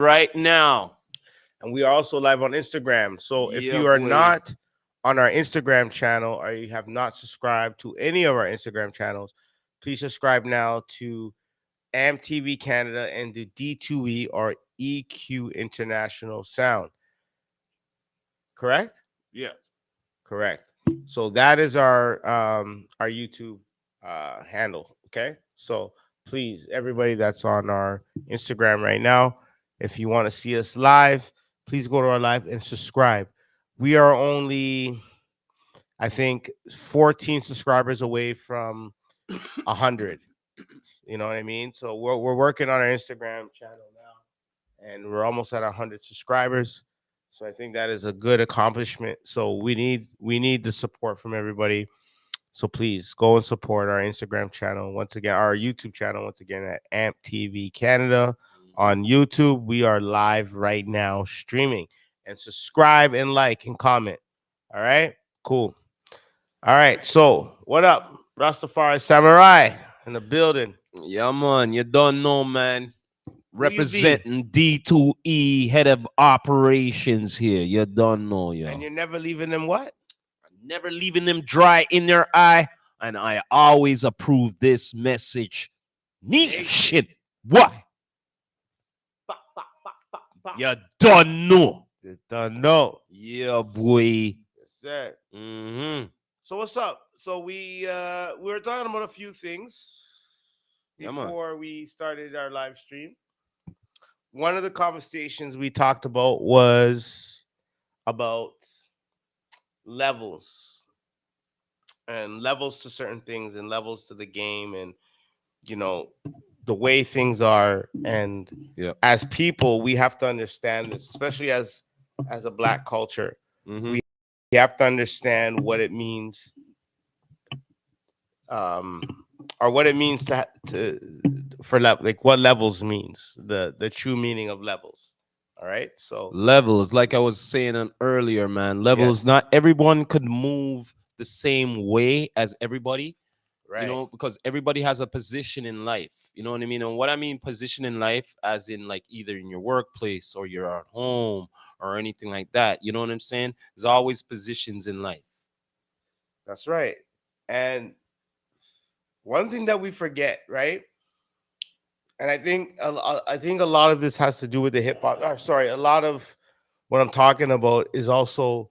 right now. And we are also live on Instagram. So if Yeah, you are boy. not on our Instagram channel or you have not subscribed to any of our Instagram channels, please subscribe now to AMTV Canada and the D2E or EQ International Sound. Correct? Yeah. Correct. So that is our YouTube handle. Okay. So please, everybody that's on our Instagram right now, if you want to see us live, please go to our live and subscribe. We are only, I think, 14 subscribers away from 100. You know what I mean? So we're working on our Instagram channel now, and we're almost at 100 subscribers. So I think that is a good accomplishment. So we need the support from everybody. So please go and support our Instagram channel once again, our YouTube channel once again at AMP TV Canada Mhm. on YouTube. We are live right now streaming, and subscribe and like and comment. All right, cool. All right, so what up, Rastafari Samurai in the building? Yeah, man. You don't know, man. Who you be? Representing D2E, head of operations here. You don't know, And yo. you're never leaving them what? Never leaving them dry in their eye. And I always approve this message. Nation. Nation. What? Ba, ba, ba, ba, ba. You don't know. You don't know. Yeah, boy. Yes, sir. Mm-hmm. So what's up? So we were talking about a few things Yeah, man. before we started our live stream. One of the conversations we talked about was about levels and levels to certain things and levels to the game and you know the way things are, and Yeah. as people we have to understand this, especially as a black culture. Mm-hmm. We have to understand what it means, um or what it means to for like what levels means, the true meaning of levels. All right, so Levels, like I was saying earlier, man. Levels, yes, not everyone could move the same way as everybody, right, because everybody has a position in life. You know what I mean? And what I mean position in life, as in like either in your workplace or you're at home or anything like that. You know what I'm saying? There's always positions in life. that's right. And one thing that we forget, right? And I think a lot of this has to do with the hip hop. Sorry, a lot of what I'm talking about is also,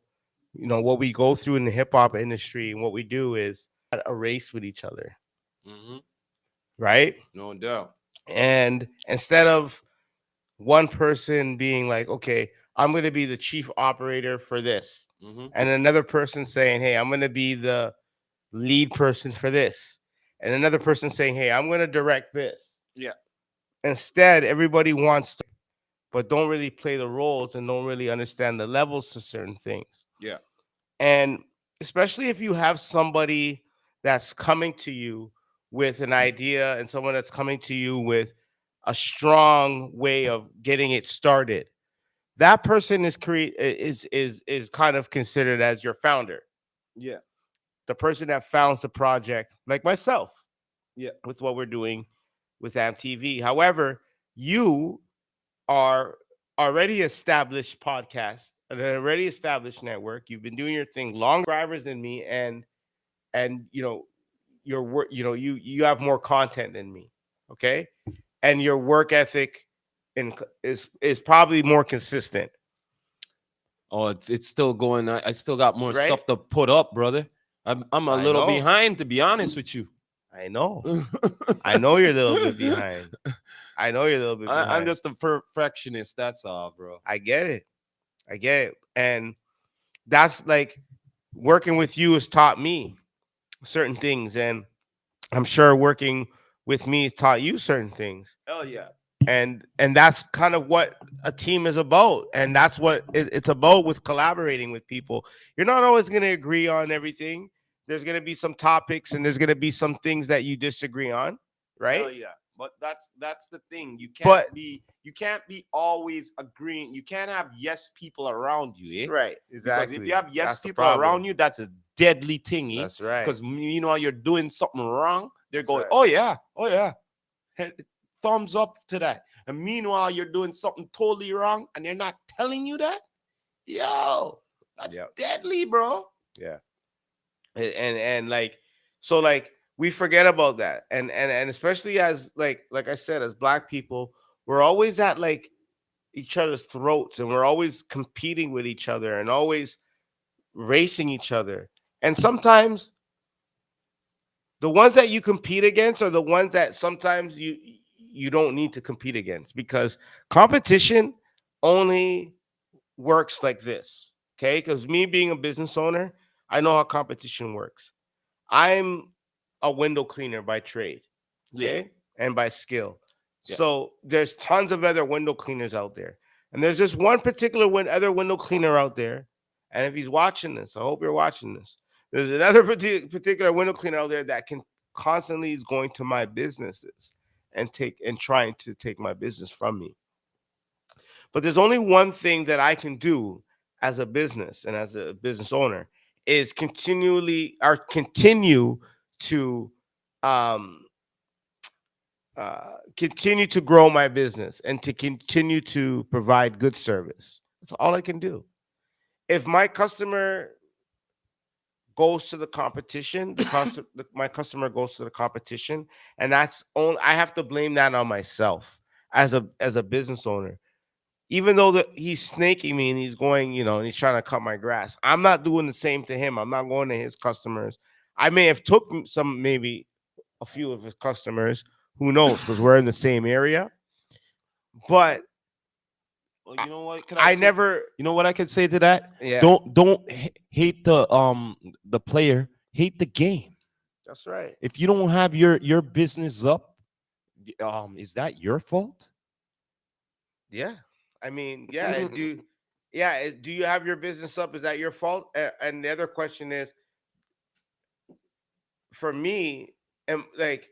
what we go through in the hip hop industry, and what we do is a race with each other, Mm-hmm. right? No doubt. And instead of one person being like, okay, I'm going to be the chief operator for this, Mm-hmm. and another person saying, hey, I'm going to be the lead person for this, and another person saying, hey, I'm going to direct this. Yeah. Instead, everybody wants to, but don't really play the roles and don't really understand the levels to certain things. Yeah. And especially if you have somebody that's coming to you with an idea and someone that's coming to you with a strong way of getting it started, that person is kind of considered as your founder, Yeah. the person that founds the project, like myself, Yeah. with what we're doing with AmTV. However, you are already established podcast, an already established network. You've been doing your thing long subscribers than me, and your work. You have more content than me. Okay, and your work ethic is probably more consistent, Oh, it's still going. I still got more right? stuff to put up, brother. I'm a I little know, behind, to be honest with you. I know, I know you're a little bit behind. I know you're a little bit I'm behind. just a perfectionist. That's all, bro. I get it. I get it, and that's like working with you has taught me certain things, and I'm sure working with me has taught you certain things. Hell yeah. And that's kind of what a team is about, and that's what it's about with collaborating with people. You're not always going to agree on everything. There's going to be some topics and there's going to be some things that you disagree on, right? Hell yeah. But that's the thing. But You can't be always agreeing. You can't have yes people around you, eh? right, Because if you exactly, have yes that's the people around problem. you, that's a deadly thing, eh? That's right, Because you know you're doing something wrong, they're that's going, right. oh yeah, thumbs up to that. And meanwhile, you're doing something totally wrong and they're not telling you that. Yo, that's Yep. deadly, bro. Yeah. And like, so like we forget about that. And especially as like I said, as black people, we're always at like each other's throats, and we're always competing with each other and always racing each other. And sometimes the ones that you compete against are the ones that sometimes you don't need to compete against, because competition only works like this. Okay, because me being a business owner, I know how competition works. I'm a window cleaner by trade, Yeah, okay, and by skill. yeah. So there's tons of other window cleaners out there, and there's just one particular other window cleaner out there. And if he's watching this, I hope you're watching this. There's another particular window cleaner out there that can constantly is going to my businesses and trying to take my business from me. But there's only one thing that I can do as a business and as a business owner, is continue to um continue to grow my business and to continue to provide good service. That's all I can do. If my customer goes to the competition, my customer goes to the competition, and that's only I have to blame that on myself as a business owner. Even though he's snaking me and he's going, and he's trying to cut my grass, I'm not doing the same to him. I'm not going to his customers. I may have took maybe a few of his customers. Who knows? Because we're in the same area. But Well, I, you know what? Can I I say? never. You know what I could say to that? Yeah, Don't hate the player. Hate the game. that's right. If you don't have your business up, is that your fault? Yeah, I mean, yeah. Do you have your business up? Is that your fault? And the other question is, for me, and like,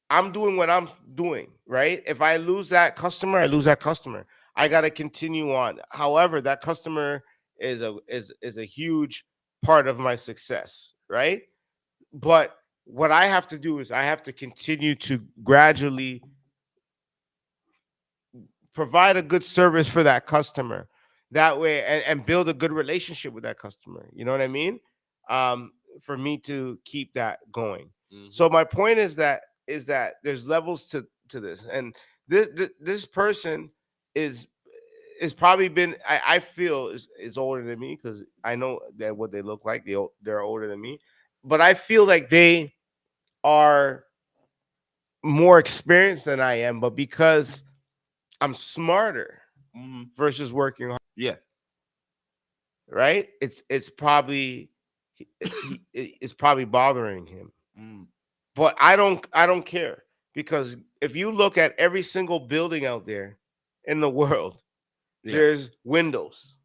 I'm doing what I'm doing, right? If I lose that customer, I lose that customer. I got to continue on. However, that customer is a huge part of my success, right? But what I have to do is I have to continue to gradually provide a good service for that customer. That way, and build a good relationship with that customer. You know what I mean? For me to keep that going. Hmm. So my point is that there's levels to this, and this person is probably been, I feel is older than me, because I know that what they look like, they're older than me, but I feel like they are more experienced than I am, but because I'm smarter Hmm. versus working hard, Yeah. right? It's probably it's probably bothering him. Mm. But I don't care, because if you look at every single building out there in the world, Yeah. there's windows.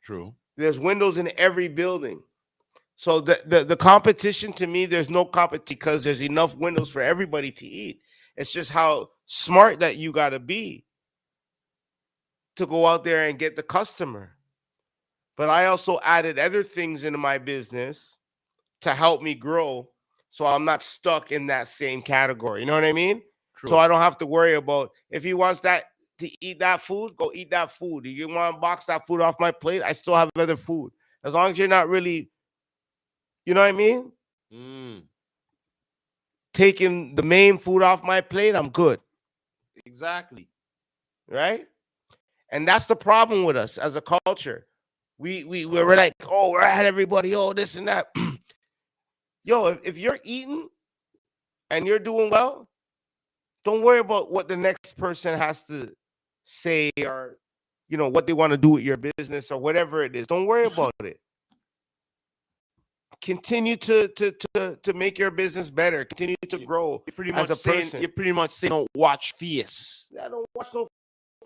True. There's windows in every building. So the competition, to me, there's no competition, because there's enough windows for everybody to eat. It's just how smart that you got to be to go out there and get the customer. But I also added other things into my business to help me grow, so I'm not stuck in that same category. You know what I mean? So True. I don't have to worry about, if he wants that to eat that food, go eat that food. You want to box that food off my plate, I still have other food. As long as you're not really, you know what I mean, Mm. taking the main food off my plate, I'm good, Exactly. right? And that's the problem with us as a culture. We're like, oh, we're at everybody, oh, this and that. Yo, if you're eating and you're doing well, don't worry about what the next person has to say, or what they want to do with your business or whatever it is. Don't worry about it. Continue to make your business better. Continue to You, grow you're pretty as much a saying person. you're pretty much saying don't watch face. I don't watch no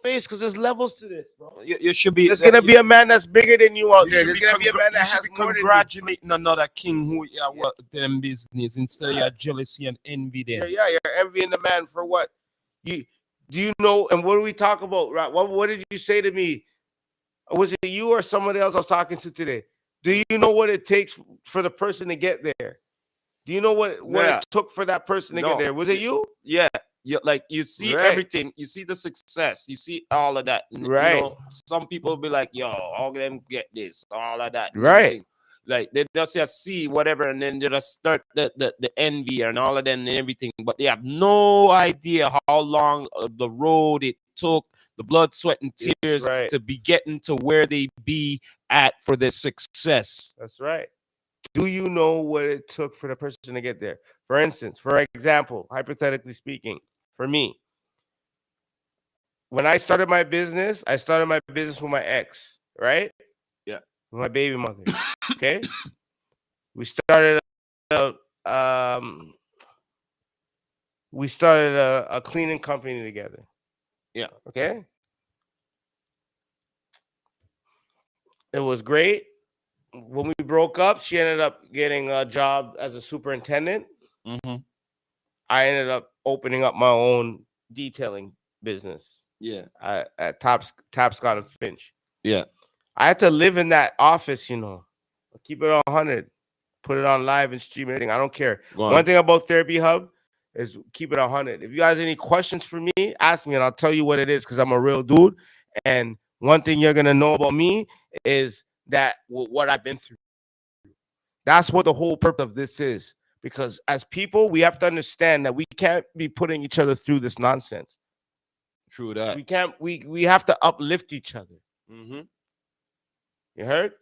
face, because there's levels to this, bro. You should be There's gonna be a man that's bigger than you out you there. should There's be gonna be a man you that should has be more than you. congratulating another king who yeah Yeah, what them business instead of your jealousy and envy yeah, them. yeah. You're envying the man for what? You do you know? And what do we talk about? Right? What did you say to me? Was it you or somebody else I was talking to today? Do Mm. you know what it takes for the person to get there? Do you know what it Yeah. took for that person to get No. there? Was it you? Yeah. you see Right. everything, you see the success, you see all of that. You Right. know, some people be like, yo, all of them get this, all of that, and Right. everything. Like they just see whatever, and then they just start the envy and all of that and everything. But they have no idea how long the road it took, the blood, sweat, and That's tears right. to be getting to where they be at for their success. That's right. Do you know what it took for the person to get there? For instance, for example, hypothetically speaking, for me, when I started my business, I started my business with my ex, right? Yeah. With my baby mother. Okay. We started a, um we started a cleaning company together. Yeah. Okay. It was great. When we broke up, she ended up getting a job as a superintendent. Mm-hmm. I ended up opening up my own detailing business Yeah. at Tapscott and Finch. Yeah. I had to live in that office, you know. Keep it on 100, put it on live and stream everything. I don't care. Go One on. thing about Therapy Hub is keep it on 100. If you guys have any questions for me, ask me and I'll tell you what it is because I'm a real dude. And one thing you're gonna know about me is that what I've been through. That's what the whole purpose of this is. Because as people, we have to understand that we can't be putting each other through this nonsense. True that. We can't. We have to uplift each other. Mm-hmm. You heard?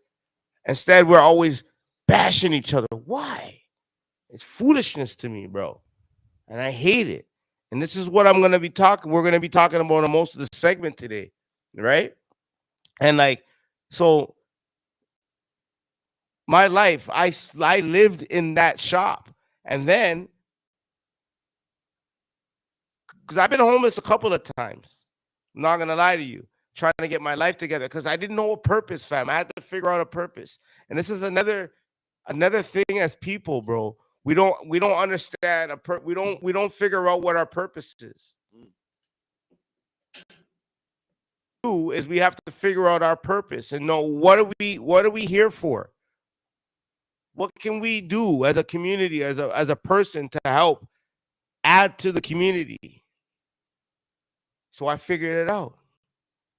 Instead, we're always bashing each other. Why? It's foolishness to me, bro. And I hate it. And this is what I'm gonna be talking. We're gonna be talking about on most of the segment today, right? And like, so my life, I lived in that shop, and then because I've been homeless a couple of times. I'm not gonna lie to you, trying to get my life together because I didn't know a purpose, fam. I had to figure out a purpose, and this is another thing as people, bro. We don't understand we don't figure out what our purpose is. Is we have to figure out our purpose and know what are we here for? What can we do as a community, as a person to help add to the community? So I figured it out.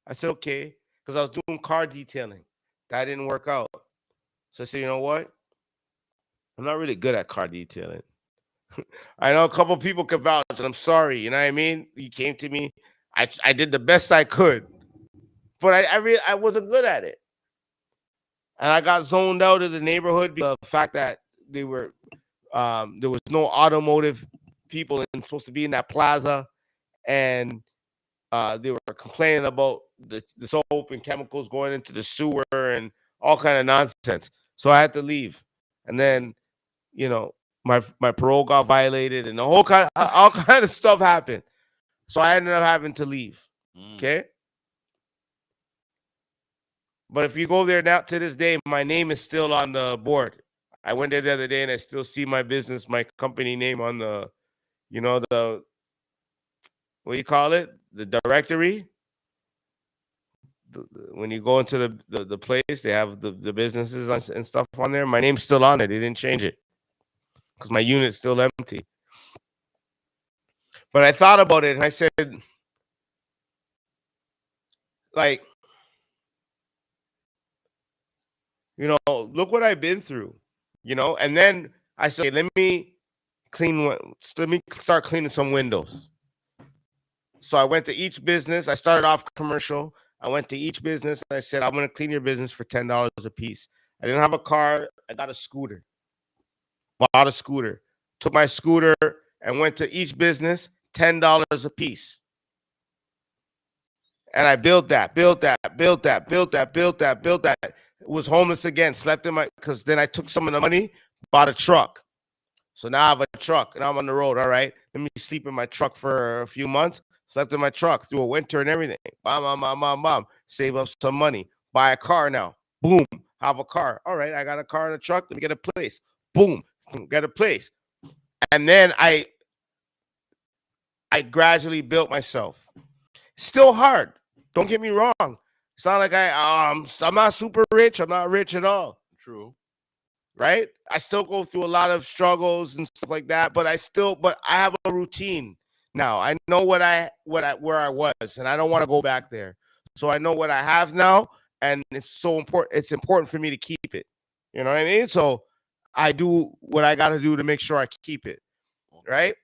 I said, okay, because I was doing car detailing. That didn't work out. So I said, you know what? I'm not really good at car detailing. I know a couple people can vouch, and I'm sorry. You know what I mean? You came to me. I did the best I could, but I wasn't good at it, and I got zoned out of the neighborhood because of the fact that there was no automotive people supposed to be in that plaza, and they were complaining about the soap and chemicals going into the sewer and all kind of nonsense. So I had to leave, and then you know my parole got violated, and the whole kind of all kind of stuff happened. So I ended up having to leave. Mm. Okay, but if you go there now to this day, my name is still on the board. I went there the other day, and I still see my business, my company name on the, the what do you call it, the directory. When you go into the place, they have the businesses and stuff on there. My name's still on it. They didn't change it because my unit's still empty. But I thought about it and I said, like, look what I've been through, And then I said, okay, let me start cleaning some windows. So I went to each business. I started off commercial. I went to each business and I said, I'm going to clean your business for $10 a piece. I didn't have a car. I got a scooter. Bought a scooter. Took my scooter and went to each business, $10 a piece. And I built that. Was homeless again. Slept in because then I took some of the money, bought a truck. So now I have a truck and I'm on the road. All right. Let me sleep in my truck for a few months. Slept in my truck through a winter and everything. Bam. Save up some money. Buy a car now. Boom. Have a car. All right. I got a car and a truck. Let me get a place. Boom. Get a place. And then I gradually built myself. Still hard. Don't get me wrong. It's not like I'm not super rich. I'm not rich at all. True. Right? I still go through a lot of struggles and stuff like that, but I have a routine now. I know where I was, and I don't want to go back there. So I know what I have now, and it's so important. It's important for me to keep it. You know what I mean? So I do what I got to do to make sure I keep it, Okay. right?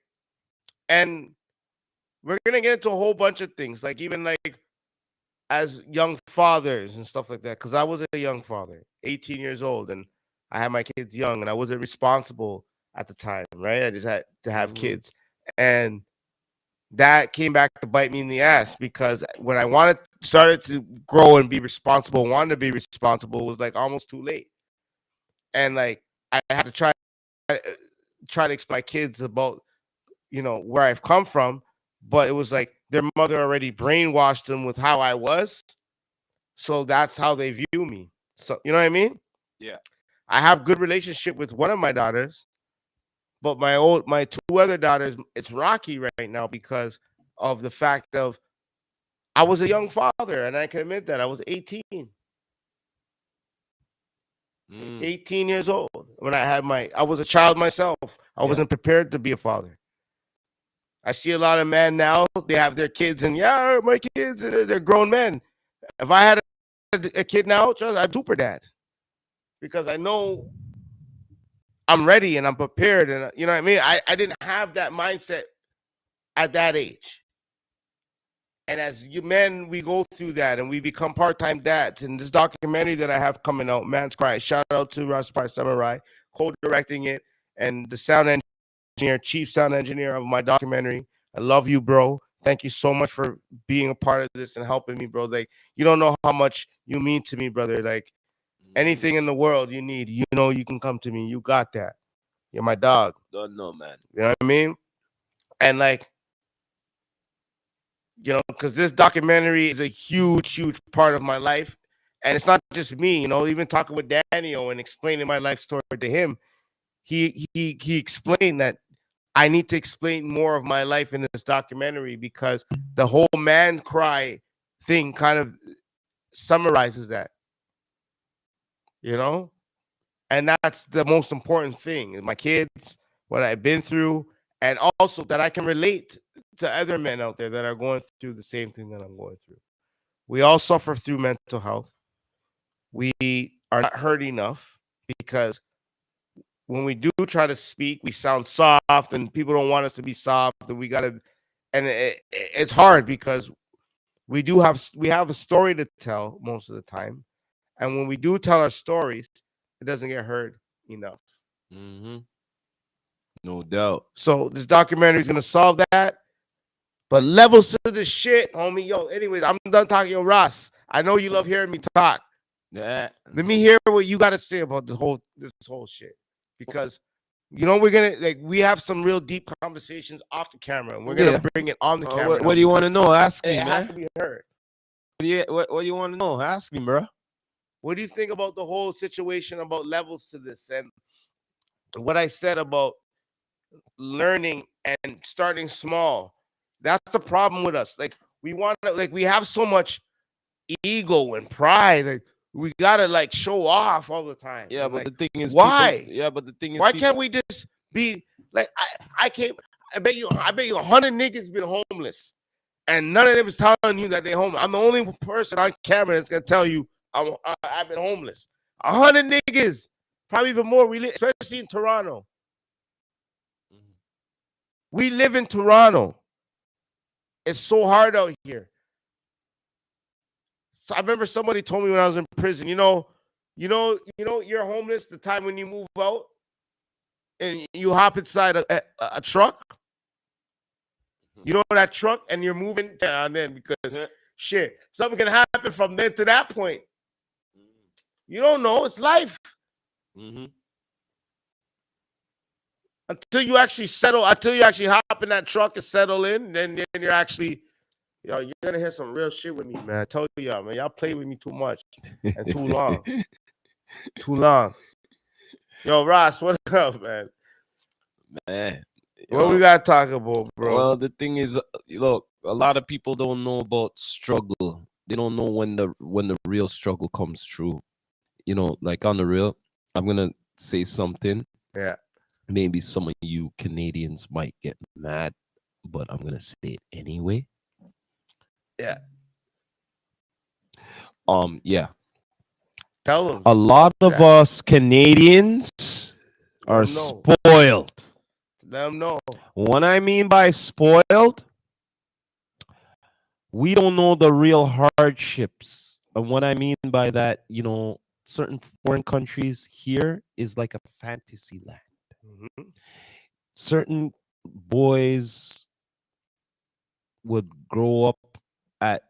And we're gonna get into a whole bunch of things, like even like as young fathers and stuff like that. Because I was a young father, 18 years old, and I had my kids young, and I wasn't responsible at the time, right? I just had to have Mm-hmm. kids, and that came back to bite me in the ass because when I started to grow and be responsible, wanted to be responsible, it was like almost too late, and like I had to try to explain my kids about where I've come from, but it was like their mother already brainwashed them with how I was, so that's how they view me. So you know what I mean? Yeah. I have good relationship with one of my daughters, but my two other daughters, it's rocky right now because of the fact of I was a young father, and I can admit that I was 18, Mm. 18 years old when I was a child myself. I Yeah. wasn't prepared to be a father. I see a lot of men now, they have their kids, and yeah, my kids, they're grown men. If I had a kid now, I'd super dad because I know I'm ready and I'm prepared, and you know what I mean. I didn't have that mindset at that age. And as you men, we go through that and we become part-time dads. And this documentary that I have coming out, Man's Cry, shout out to Rastafari Samurai, co-directing it, and the sound engineer, chief sound engineer of my documentary. I love you, bro. Thank you so much for being a part of this and helping me, bro. Like, you don't know how much you mean to me, brother. Like, Mm-hmm. anything in the world you need, you can come to me. You got that. You're my dog. Don't know, man. You know what I mean? And like, because this documentary is a huge, huge part of my life. And it's not just me, even talking with Daniel and explaining my life story to him, he explained that I need to explain more of my life in this documentary because the whole man cry thing kind of summarizes that, you know? And that's the most important thing. My kids, what I've been through, and also that I can relate to other men out there that are going through the same thing that I'm going through. We all suffer through mental health. We are not heard enough because when we do try to speak, we sound soft, and people don't want us to be soft, and it's hard because we have a story to tell most of the time, and when we do tell our stories, it doesn't get heard enough. Mm-hmm. No doubt. So this documentary is gonna solve that. But levels to the shit, homie. Yo, anyways, I'm done talking. Yo, Ross, I know you love hearing me talk. Yeah. Let me hear what you got to say about this whole shit, because we're gonna we have some real deep conversations off the camera, and we're gonna Yeah. bring it on the camera What now do you want because to know? Ask it me, has man. to be heard. What do you want to know? Ask me, bro. What do you think about the whole situation about levels to this, and what I said about learning and starting small? That's the problem with us. Like we want to, like we have so much ego and pride. Like, we gotta like show off all the time. Yeah, And but like, the thing is, people. why? Yeah, but the thing is, Why can't people. we just be like I can't I bet you 100 niggas been homeless and none of them is telling you that they're homeless. I'm the only person on camera that's gonna tell you I've been homeless. 100 niggas, probably even more. We live, especially in Toronto. Mhm. We live in Toronto. It's so hard out here. So I remember somebody told me when I was in prison, you're homeless the time when you move out and you hop inside a truck. You know that truck, and you're moving down then because shit, something can happen from there to that point. You don't know. It's life Mm-hmm. until you actually settle. Until you actually hop in that truck and settle in, then you're actually, you're gonna hear some real shit with me, man. I told y'all, man, y'all play with me too much and too long, too long. Yo, Ross, what up, man? Man, What we yo. gotta talk about, bro? Well, the thing is, look, a lot of people don't know about struggle. They don't know when the real struggle comes through. Like on the real, I'm gonna say something. Yeah, Maybe some of you Canadians might get mad. but I'm gonna say it anyway. Yeah. Yeah. Tell them. A lot of Exactly. us Canadians Let are them know. spoiled. Let them know. What I mean by spoiled, we don't know the real hardships. And what I mean by that, certain foreign countries here is like a fantasy land. Mhm. Certain boys would grow up at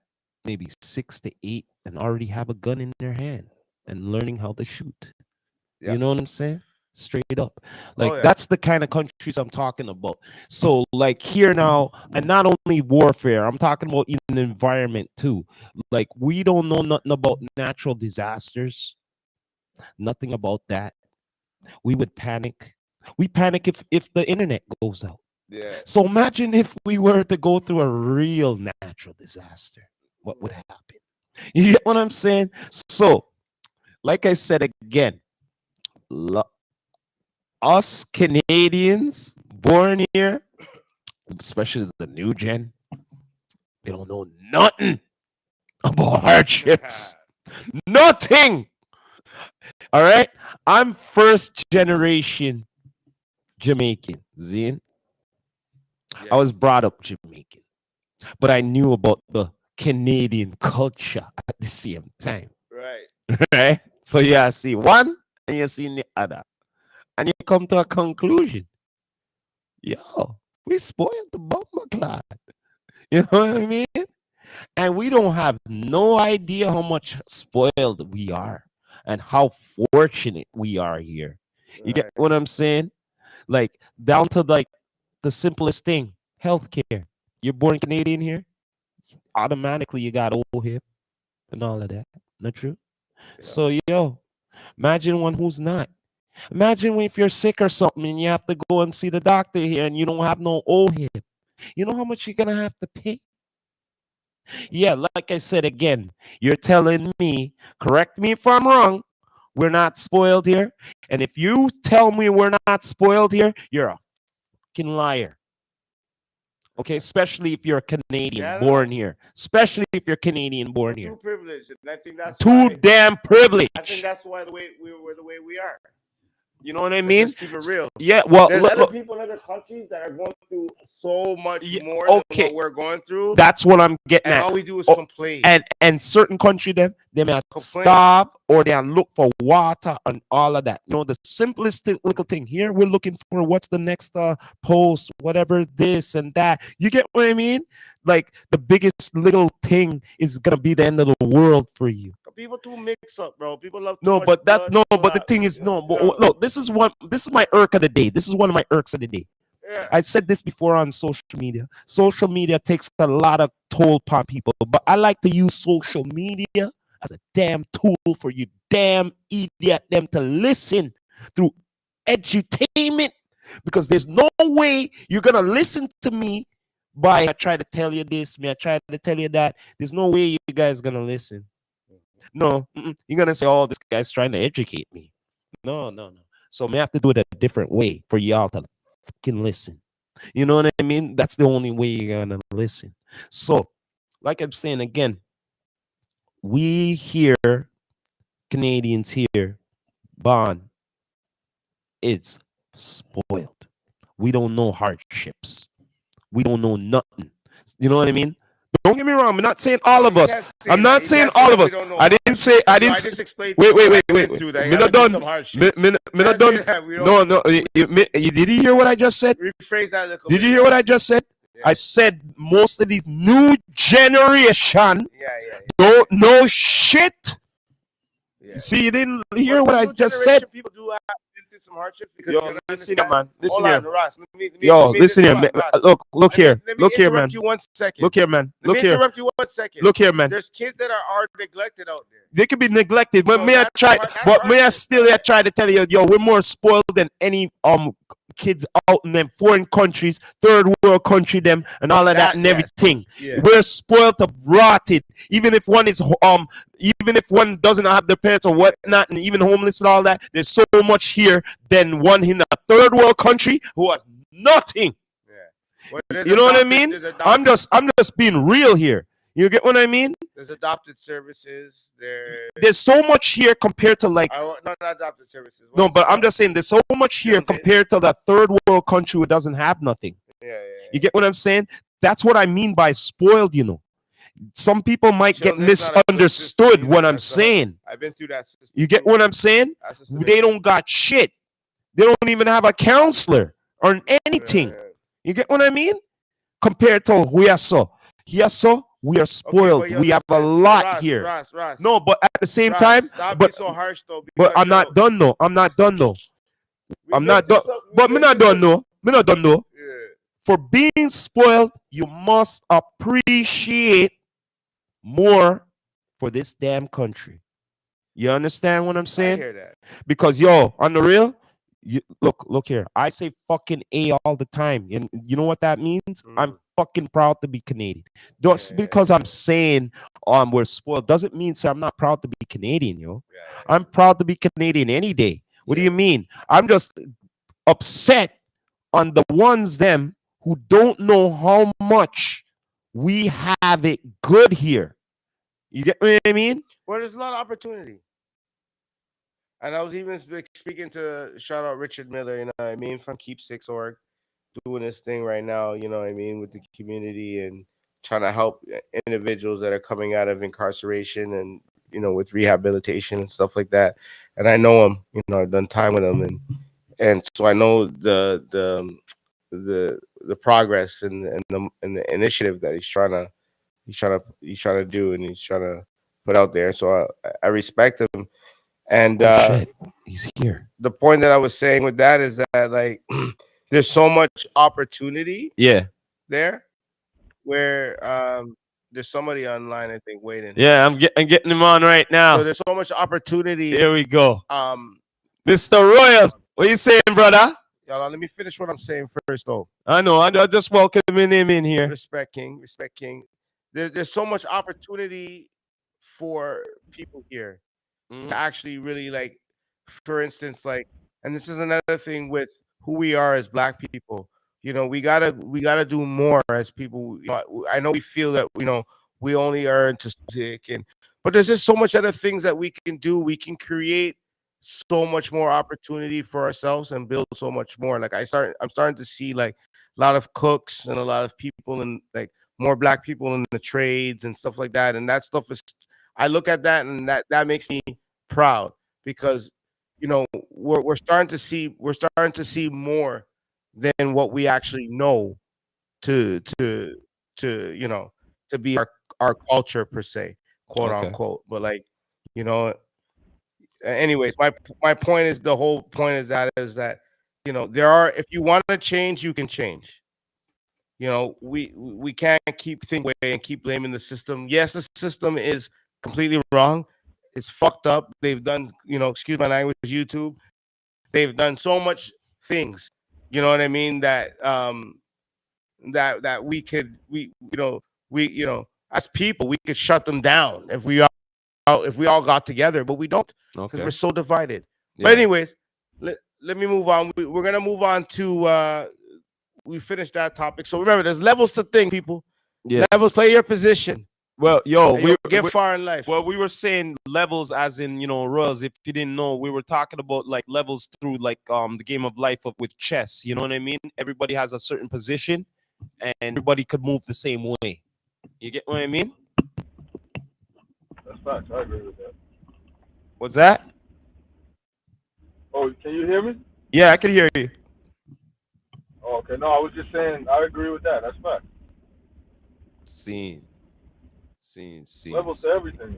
maybe 6 to 8 and already have a gun in their hand and learning how to shoot. Yeah. You know what I'm saying? Straight up. Oh Like yeah. that's the kind of countries I'm talking about. So like here now, and not only warfare, I'm talking about in the environment too. Like we don't know nothing about natural disasters, nothing about that. We would panic. We panic if the internet goes out. Yeah. So imagine if we were to go through a real natural disaster. What would happen? You get what I'm saying? So, like I said again, lo- us Canadians born here, especially the new gen, they don't know nothing about hardships. Nothing. All right. I'm first generation Jamaican. Zine. I Yeah. was brought up Jamaican, but I knew about the Canadian culture at the same time. Right. Right? So yeah, see one and you see the other. And you come to a conclusion. Yo, we spoiled the bomber clot. You know what I mean? And we don't have no idea how much spoiled we are and how fortunate we are here. You get Right. what I'm saying? Like down to like the simplest thing, healthcare. You're born Canadian here, automatically you got old hip and all of that. Not true? Yeah. So yo, imagine one who's not. Imagine if you're sick or something and you have to go and see the doctor here and you don't have no old hip. You know how much you're gonna have to pay? Yeah, like I said again, you're telling me, correct me if I'm wrong, we're not spoiled here. And if you tell me we're not spoiled here, you're a fucking liar. Okay, especially if you're a Canadian Yeah. I don't know. born here. Especially if you're Canadian We're born too here. privileged, and I think that's Too why. damn I think privileged. that's why the way we are. You know what I Let's mean? just keep it real. Yeah, well, There's look, other look. people in other countries that are going through so much Yeah, more than okay, what we're going through, that's what I'm getting and at. all we do is Oh, complain. and certain country they may Complain. starve or they look for water and all of that. The simplest little thing. Here we're looking for what's the next post, whatever this and that. You get what I mean? Like the biggest little thing is gonna be the end of the world for you. People too mix up, bro. People love too No, much but that's blood, no, but the clot. thing is no. But, No. look, this is my irk of the day. This is one of my irks of the day. Yeah. I said this before on social media. Social media takes a lot of toll upon people, but I like to use social media as a damn tool for you damn idiot them to listen through edutainment because there's no way you're gonna listen to me by I try to tell you this, me I try to tell you that. There's no way you guys gonna listen. No, you're gonna say, "Oh, this guy's trying to educate me." No, no, no. So may have to do it a different way for y'all to fucking listen. You know what I mean? That's the only way you're gonna listen. So, like I'm saying again, we here, Canadians here, born, it's spoiled. We don't know hardships. We don't know nothing. You know what I mean? Don't get me wrong. I'm not saying all No, of you us. can't say I'm that. not You saying can't say all that of we us. don't know I didn't say. I Yo, didn't. I just explained to Wait, you wait, what wait, I wait, went wait. through. That I Me not gotta do done. some hard Me, shit. me, me not Can't say done. that we No, don't no. Did you hear what I just said? rephrase that a little Did bit. you hear what I just said? Yeah. I said most of these new generation Yeah. don't know shit. Yeah. You see, you didn't hear Well, what I new just said. generation people do have been through some hardships because you Yo, gotta listen here, understand. man. Listen Hold on, here. Ross. Yo, Let listen me here. Ross. Look here. Let me Look here, interrupt man. you 1 second. Look here, man. Let me Look here. interrupt you 1 second. Look here, man. There's kids that are neglected out there. They could be neglected, but So may I that's try? that's But may I hardship, still right? try to tell you, yo, we're more spoiled than any kids out in them foreign countries, third world country, them and all of that and Yes. everything. Yeah. We're spoiled to rotted. Even if one is even if one doesn't have their parents or whatnot, and even homeless and all that, there's so much here than one in a third world country who has nothing. Yeah. Well, there's You know what I adopted. mean? There's adopted. I'm just being real here. You get what I mean? There's adopted services. There's so much here compared to like No, not adopted services. What no, is it but I'm called? just saying there's so much here Jones Aid? compared to that third world country who doesn't have nothing. Yeah, yeah. You get what I'm saying? That's what I mean by spoiled, you know. Some people might get Children is not a good system misunderstood either. what I'm That's saying. I've been through that system. You get too. what I'm saying? That system They ain't don't got shit. They don't even have a counselor or good. anything. Yeah. You get what I mean? Compared to we are so. We are Okay, spoiled. but yo, We have a listen, lot Ross, here. Ross. No, but at the same Ross, time, stop being but so harsh though. but Because I'm not done though. I'm not done though. we've I'm been not through done. some. But me not done though. Me not done though. Yeah. For being spoiled, you must appreciate more for this damn country. You understand what I'm I saying? hear that. Because yo, on the real, look here. I say fucking A all the time. And you know what that means? I'm fucking proud to be Canadian. Just because I'm saying we're spoiled doesn't mean I'm not proud to be Canadian, yo. I'm proud to be Canadian any day. What do you mean? I'm just upset on the ones them who don't know how much we have it good here. You get what I mean? Well, there's a lot of opportunity. And I was even speaking to shout out Richard Miller, you know what I mean, from Keep6.org, doing this thing right now, you know what I mean, with the community and trying to help individuals that are coming out of incarceration and, you know, with rehabilitation and stuff like that. And I know him, you know, I've done time with him, and so I know the progress and the initiative that he's trying to do, and he's trying to put out there. So I respect him. And shit, he's here. The point that I was saying with that is that like there's so much opportunity Yeah. there where there's somebody online, I think, waiting. Yeah, I'm getting him on right now. So there's so much opportunity. Here we go. Mr. Royals, what you saying, brother? Y'all, let me finish what I'm saying first, though. I know. I just welcoming him in here. Respect King. There's so much opportunity for people here to actually really like, for instance, like, and this is another thing with who we are as Black people. You know, we gotta do more as people. You know, I know we feel that we only are into music, but there's just so much other things that we can do. We can create so much more opportunity for ourselves and build so much more. Like I'm starting to see like a lot of cooks and a lot of people and like more Black people in the trades and stuff like that. And that stuff is, I look at that and that makes me proud because we're starting to see more than what we actually know to to be our culture per se, quote unquote. But like, anyways, my point is, the whole point is that if you want to change, you can change. We can't keep thinking away and keep blaming the system. Yes, the system is completely wrong. It's fucked up. They've done, excuse my language, YouTube. They've done so much things, you know what I mean, that that we as people we could shut them down if we all got together, but we don't, because we're so divided. Yeah. But anyways, let me move on. We're gonna move on to we finished that topic. So remember, there's levels to things, people. Yeah. Levels, play your position. Well, we get far in life. Well, we were saying levels as in, Royals. If you didn't know, we were talking about like levels through like the game of life with chess. You know what I mean? Everybody has a certain position, and everybody could move the same way. You get what I mean? That's facts. I agree with that. What's that? Oh, can you hear me? Yeah, I can hear you. Oh, okay. No, I was just saying I agree with that. That's fact. Scene. Levels to everything.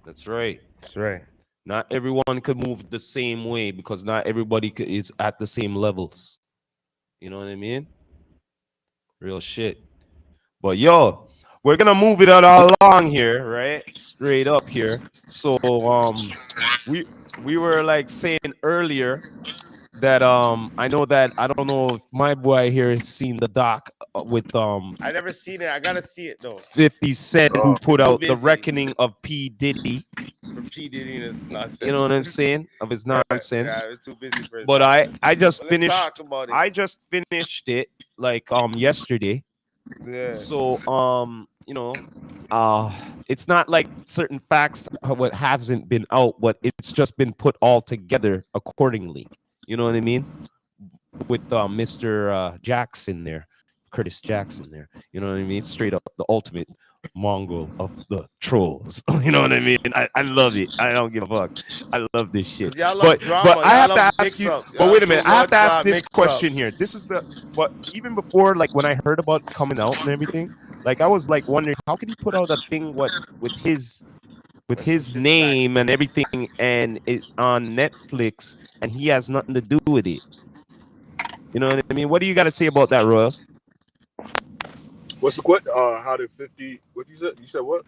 That's right. That's right. Not everyone could move the same way because not everybody is at the same levels. You know what I mean? Real shit. But yo, we're gonna move it all along here, right? Straight up here. So we were like saying earlier that I know that I don't know if my boy here has seen the doc with I never seen it. I gotta see it though. 50 Cent, who put out The Reckoning of P. Diddy. for P Diddy and his nonsense. You know what I'm saying? Of his nonsense. Yeah, I'm too busy for his But nonsense. I just But let's finished. talk about it. I just finished it like yesterday. Yeah. So it's not like certain facts what hasn't been out, but it's just been put all together accordingly. You know what I mean? With Mr. Jackson there, Curtis Jackson there. You know what I mean? Straight up the ultimate Mongol of the trolls. You know what I mean? I love it. I don't give a fuck. I love this shit. Cause y'all love But drama. I Y'all have to love ask mix you. up. But Y'all wait a too minute. I have much to ask this mix up. question here. This is the but even before like when I heard about coming out and everything, like I was like wondering how could he put out a thing what with his When some shit's name and everything and it on Netflix and he has nothing to do with it. You know what I mean? What do you got to say about that, Royals? What's the question? How did 50? What you said? You said what?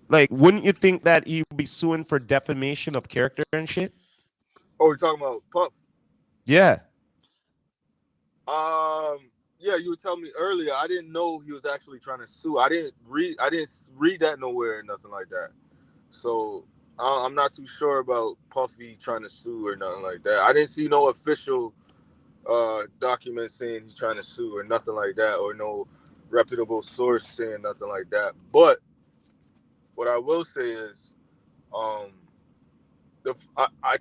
Like, wouldn't you think that you'd be suing for defamation of character and shit? Oh, we're talking about Puff. Yeah. Yeah, you were telling me earlier. I didn't know he was actually trying to sue. I didn't read that nowhere or nothing like that. So I'm not too sure about Puffy trying to sue or nothing like that. I didn't see no official document saying he's trying to sue or nothing like that, or no reputable source saying nothing like that. But what I will say is, I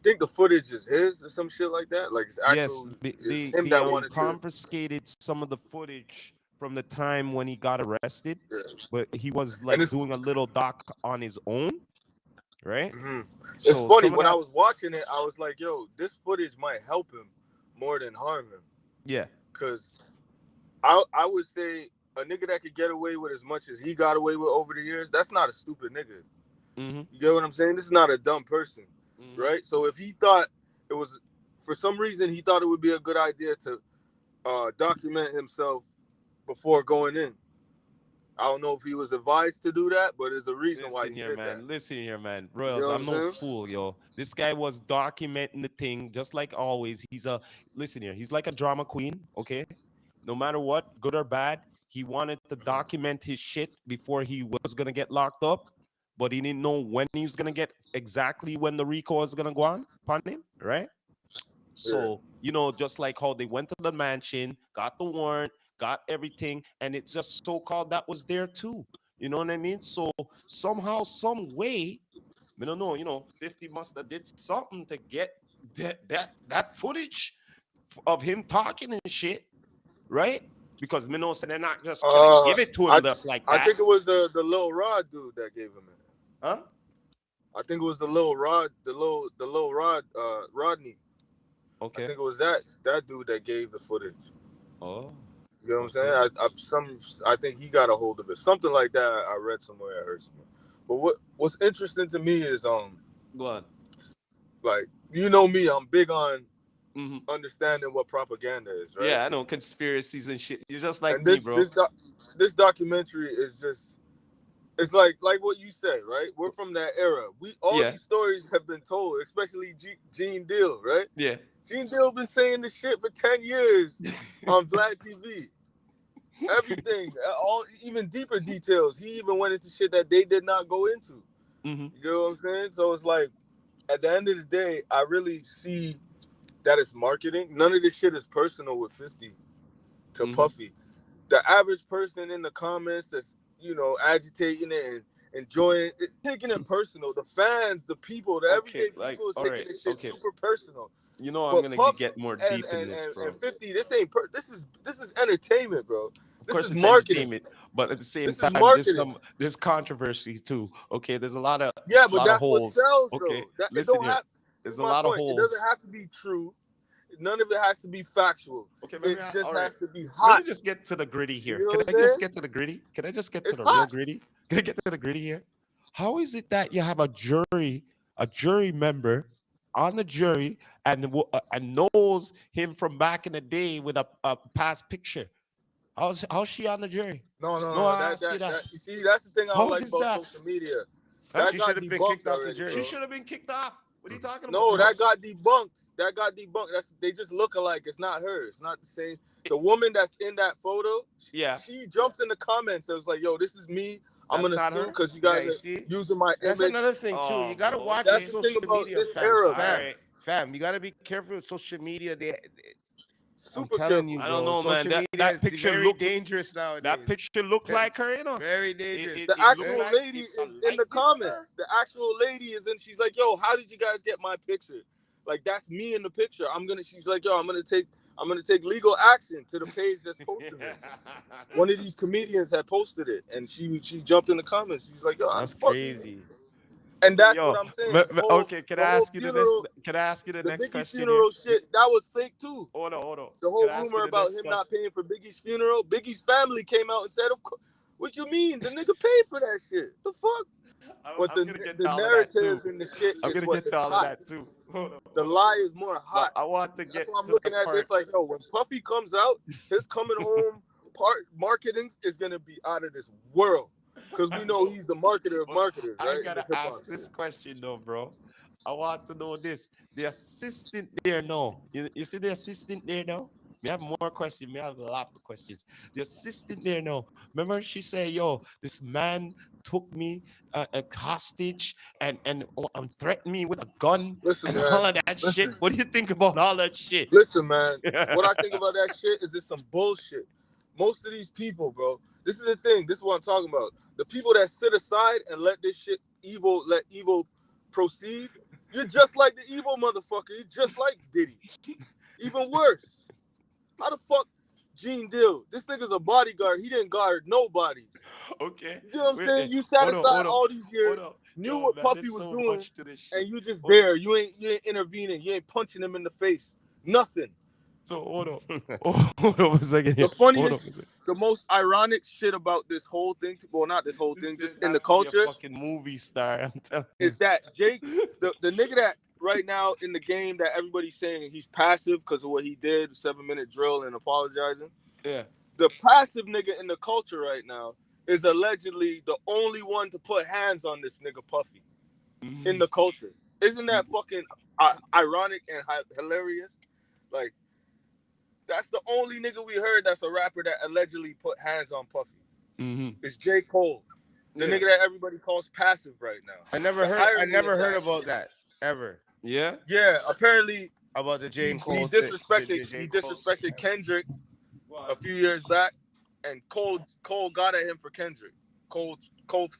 think the footage is his or some shit like that. Like it's Yes, actually it's him that wanted to. confiscated some of the footage from the time when he got arrested, Yeah. but he was And like it's, doing a little doc on his own, right? it's So funny some of when I that, was watching it, I was like, "Yo, this footage might help him more than harm him." yeah, Because I would say a nigga that could get away with as much as he got away with over the years, that's not a stupid nigga. mm-hmm. You get what I'm saying? This is not a dumb person, Mm-hmm. right? So if he thought it was, for some reason, he thought it would be a good idea to document himself before going in. I don't know if he was advised to do that, but there's a reason why he did that. Listen here, man. You Royals, know what I'm I'm no saying? fool, yo. This guy was documenting the thing just like always. Listen here, he's like a drama queen, okay? No matter what, good or bad, he wanted to document his shit before he was gonna get locked up, but he didn't know when he was gonna get exactly when the RICO was gonna go on upon him, right? So, just like how they went to the mansion, got the warrant, got everything, and it's just so called that was there too. You know what I mean? So somehow, some way, I don't know, 50 must have did something to get that footage of him talking and shit, right? Because Minnow said they're not just gonna give it to him just like I that. think it was the Lil Rod dude that gave him it. Huh? I think it was the Lil Rod, Rodney. Okay. I think it was that dude that gave the footage. Oh. You know what I'm saying? I think he got a hold of it. Something like that. I read somewhere. I heard somewhere. But what's interesting to me is Go on. like you know me, I'm big on Mm-hmm. understanding what propaganda is, right? Yeah, I know conspiracies and shit. You're just like And me, bro. this documentary is just, it's like what you said, right? We're from that era. All Yeah. these stories have been told, especially Gene Deal, right? Yeah. Gene Deal been saying this shit for 10 years on Vlad TV. Everything, even deeper details. He even went into shit that they did not go into. Mm-hmm. You know what I'm saying? So it's like, at the end of the day, I really see that it's marketing. None of this shit is personal with 50 to Puffy. The average person in the comments that's, agitating it and enjoying it, taking it personal. The fans, the people, the everyday people is taking this shit super personal. I'm But gonna Puff get more and, deep in this, bro. and 50, this ain't this is entertainment, bro. Of course, This is it's marketing. entertainment, but at the same This is time, marketing. there's controversy too. Okay, there's a lot of But that's what holes. sells, Okay, though. It listen don't here. have. This There's is a my lot of point. It holes. doesn't have to be true. None of it has to be factual. Okay, It just has to be Let hot. me just get to the gritty here. You know Can what I I'm just saying? get to the gritty? Can I just get It's to the real hot. gritty? Can I get to the gritty here? How is it that you have a jury member on the jury and knows him from back in the day with a past picture? How's she on the jury? No. I ask you that. You see, that's the thing I don't How like is about that? social media. Huh? That She got should have been kicked debunked off the already, jury. She bro. should have been kicked off. What are you talking about? No, bro? that got debunked. That got debunked. They just look alike. It's not her. It's not the same. The woman that's in that photo, Yeah. she jumped in the comments. It was like, yo, this is me. I'm That's gonna not sue her? because you Yeah, guys you are see, using my that's image. another thing too. Oh, You gotta watch okay. your That's the thing social about media, this fam. era, All bro. right. Fam, you gotta be careful with social media. I'm Super telling you, careful. I don't bro. know, man. Social media That is picture very look dangerous that nowadays. picture look like her, you know. Very dangerous. The It look actual like lady it's a is in the likeness of her. comments. The actual lady is in. She's like, "Yo, how did you guys get my picture? Like, that's me in the picture. She's like, "Yo, I'm gonna take legal action to the page that's posting this." One of these comedians had posted it, and she jumped in the comments. She's like, "Yo, how the That's fuck?" crazy. And that's what Yo, I'm saying. okay. Can The I whole ask you the next? funeral, Can I ask you the the next Biggie question here? funeral shit, that was fake too. Hold on, hold on. The Can whole I ask rumor you the about next him one? not paying for Biggie's funeral, Biggie's family came out and said, "Of course, what you mean? The nigga paid for that shit. The fuck?" But I'm gonna get to the all of that too. narrative in the shit I'm is gonna what get is to all of hot. that too. Hold on, The hold on. lie is more But hot. I want to That's get why I'm to the looking at part. this like, yo, when Puffy comes out, his coming home part marketing is gonna be out of this world. Cause we know he's the marketer of But marketers, I right? In the gotta hip hop ask shit. this question though, bro. I want to know this. The assistant there now. You see the assistant there now? Me have more questions. Me have a lot of questions. The assistant there now. Remember she said, "Yo, this man took me a hostage and threatened me with a gun Listen, and man. all of that shit." Listen. What do you think about all that shit? Listen, man. What I think about that shit is it's some bullshit. Most of these people, bro. This is the thing. This is what I'm talking about. The people that sit aside and let this shit let evil proceed. You're just like the evil motherfucker. You're just like Diddy. Even worse. How the fuck Gene Deal? This nigga's a bodyguard. He didn't guard nobodies. Okay. You know what I'm Wait, saying? You sat hold on, aside hold on, all these hold years, on. knew Yo, what man, Puffy there's was so doing, much to this and shit. you just Hold- there. You ain't intervening. You ain't punching him in the face. Nothing. So hold on. Hold on a second here. The Hold on a funniest, second. the most ironic shit about this whole thing, well, not this whole This thing, just just in the has to be a culture, fucking movie star. I'm telling is you. that Jake, the nigga that right now in the game that everybody's saying he's passive because of what he did, 7-minute drill and apologizing. Yeah. The passive nigga in the culture right now is allegedly the only one to put hands on this nigga Puffy in the culture. Isn't that fucking ironic and hilarious? Like, that's the only nigga we heard that's a rapper that allegedly put hands on Puffy. Mm-hmm. It's J. Cole, the Yeah. nigga that everybody calls passive right now. I never The heard. I irony never of heard that, about that ever. Yeah. yeah, apparently About the J. he Cole. disrespected J. he Cole. disrespected Kendrick a few years back, and Cole got at him for Kendrick. Cole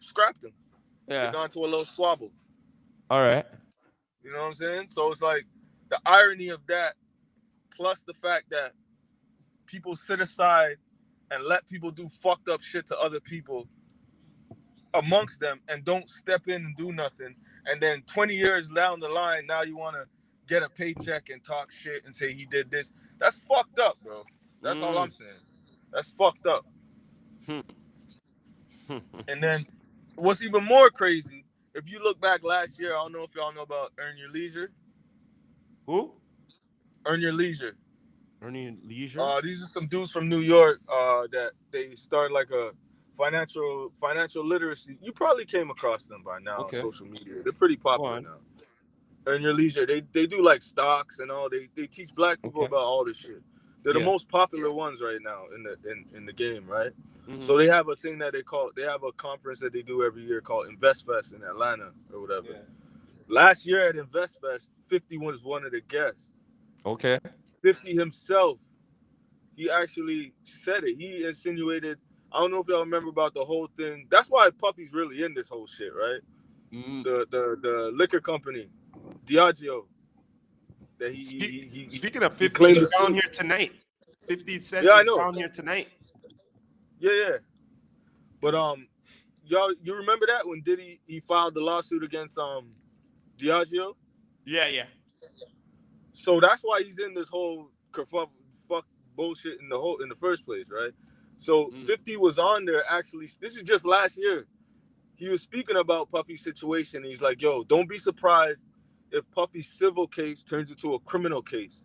scrapped him. They Yeah. got into a little squabble. All right. You know what I'm saying? So it's like the irony of that, plus the fact that people sit aside and let people do fucked up shit to other people amongst them and don't step in and do nothing. And then 20 years down the line, now you want to get a paycheck and talk shit and say he did this. That's fucked up, bro. That's all I'm saying. That's fucked up. And then what's even more crazy, if you look back last year, I don't know if y'all know about Earn Your Leisure. Who? Earn Your Leisure. Earning leisure. These are some dudes from New York that they started like a financial literacy. You probably came across them by now on Okay. social media. They're pretty Go popular on. now. Earn Your Leisure. They do like stocks and all. They teach black people Okay. about all this shit. They're the Yeah. most popular ones right now in the game, right? Mhm. So they have a thing that they have a conference that they do every year called InvestFest in Atlanta or whatever. Yeah. Last year at InvestFest, 50 was one of the guests. Okay. 50 himself, he actually said it. He insinuated, I don't know if y'all remember about the whole thing. That's why Puffy's really in this whole shit, right? Mm. The liquor company, Diageo, that Speaking of he 50, claimed he's to down sue. here tonight. 50 Cent Yeah, I is know. down here tonight. Yeah. But y'all, you remember that when Diddy he filed the lawsuit against Diageo? Yeah. So that's why he's in this whole fuck bullshit in the first place, right? So 50 was on there actually. This is just last year. He was speaking about Puffy's situation. He's like, "Yo, don't be surprised if Puffy's civil case turns into a criminal case,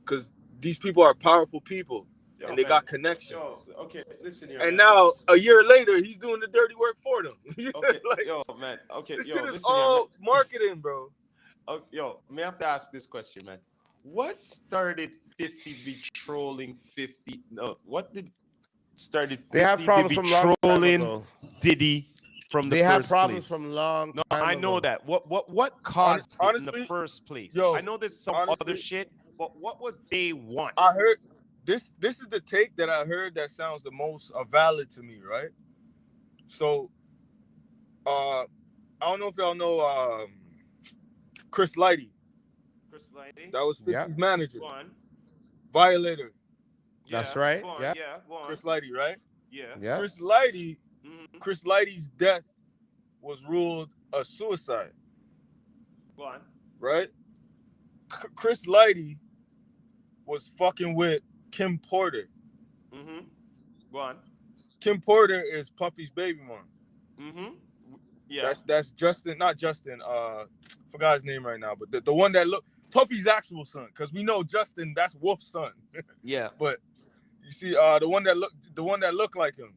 because these people are powerful people and they got connections." Okay, listen here, And man. now a year later, he's doing the dirty work for them. Okay, like, yo, man. Okay, this yo, shit is listen here, man. all marketing, bro. Yo, may I have to ask this question, man? What started 50 be trolling 50? No, what did started 50 They have to problems be from long time trolling ago. Diddy from the They had first problems place? from long No, time I know ago. that. What caused it in the Honestly, first place? yo, I know there's some other honestly, shit, but what was day one? I heard this. This is the take that I heard that sounds the most valid to me, right? So, I don't know if y'all know Chris Lighty. Chris Lighty? That was Yeah, 50's manager. Go on. Violator. that's Yeah, right. go on. Yeah, Yeah, go on. Chris Lighty, right? Yeah. yeah. Chris Lighty. Mhm. Chris Lighty's death was ruled a suicide, Go on. right? Chris Lighty was fucking with Kim Porter. Mhm. Go on. Kim Porter is Puffy's baby mom. Mhm. Yeah. That's Justin, not Justin. Forgot his name right now, but the one that look Puffy's actual son, because we know Justin, that's Wolf's son. Yeah. But you see, the one that looked like him,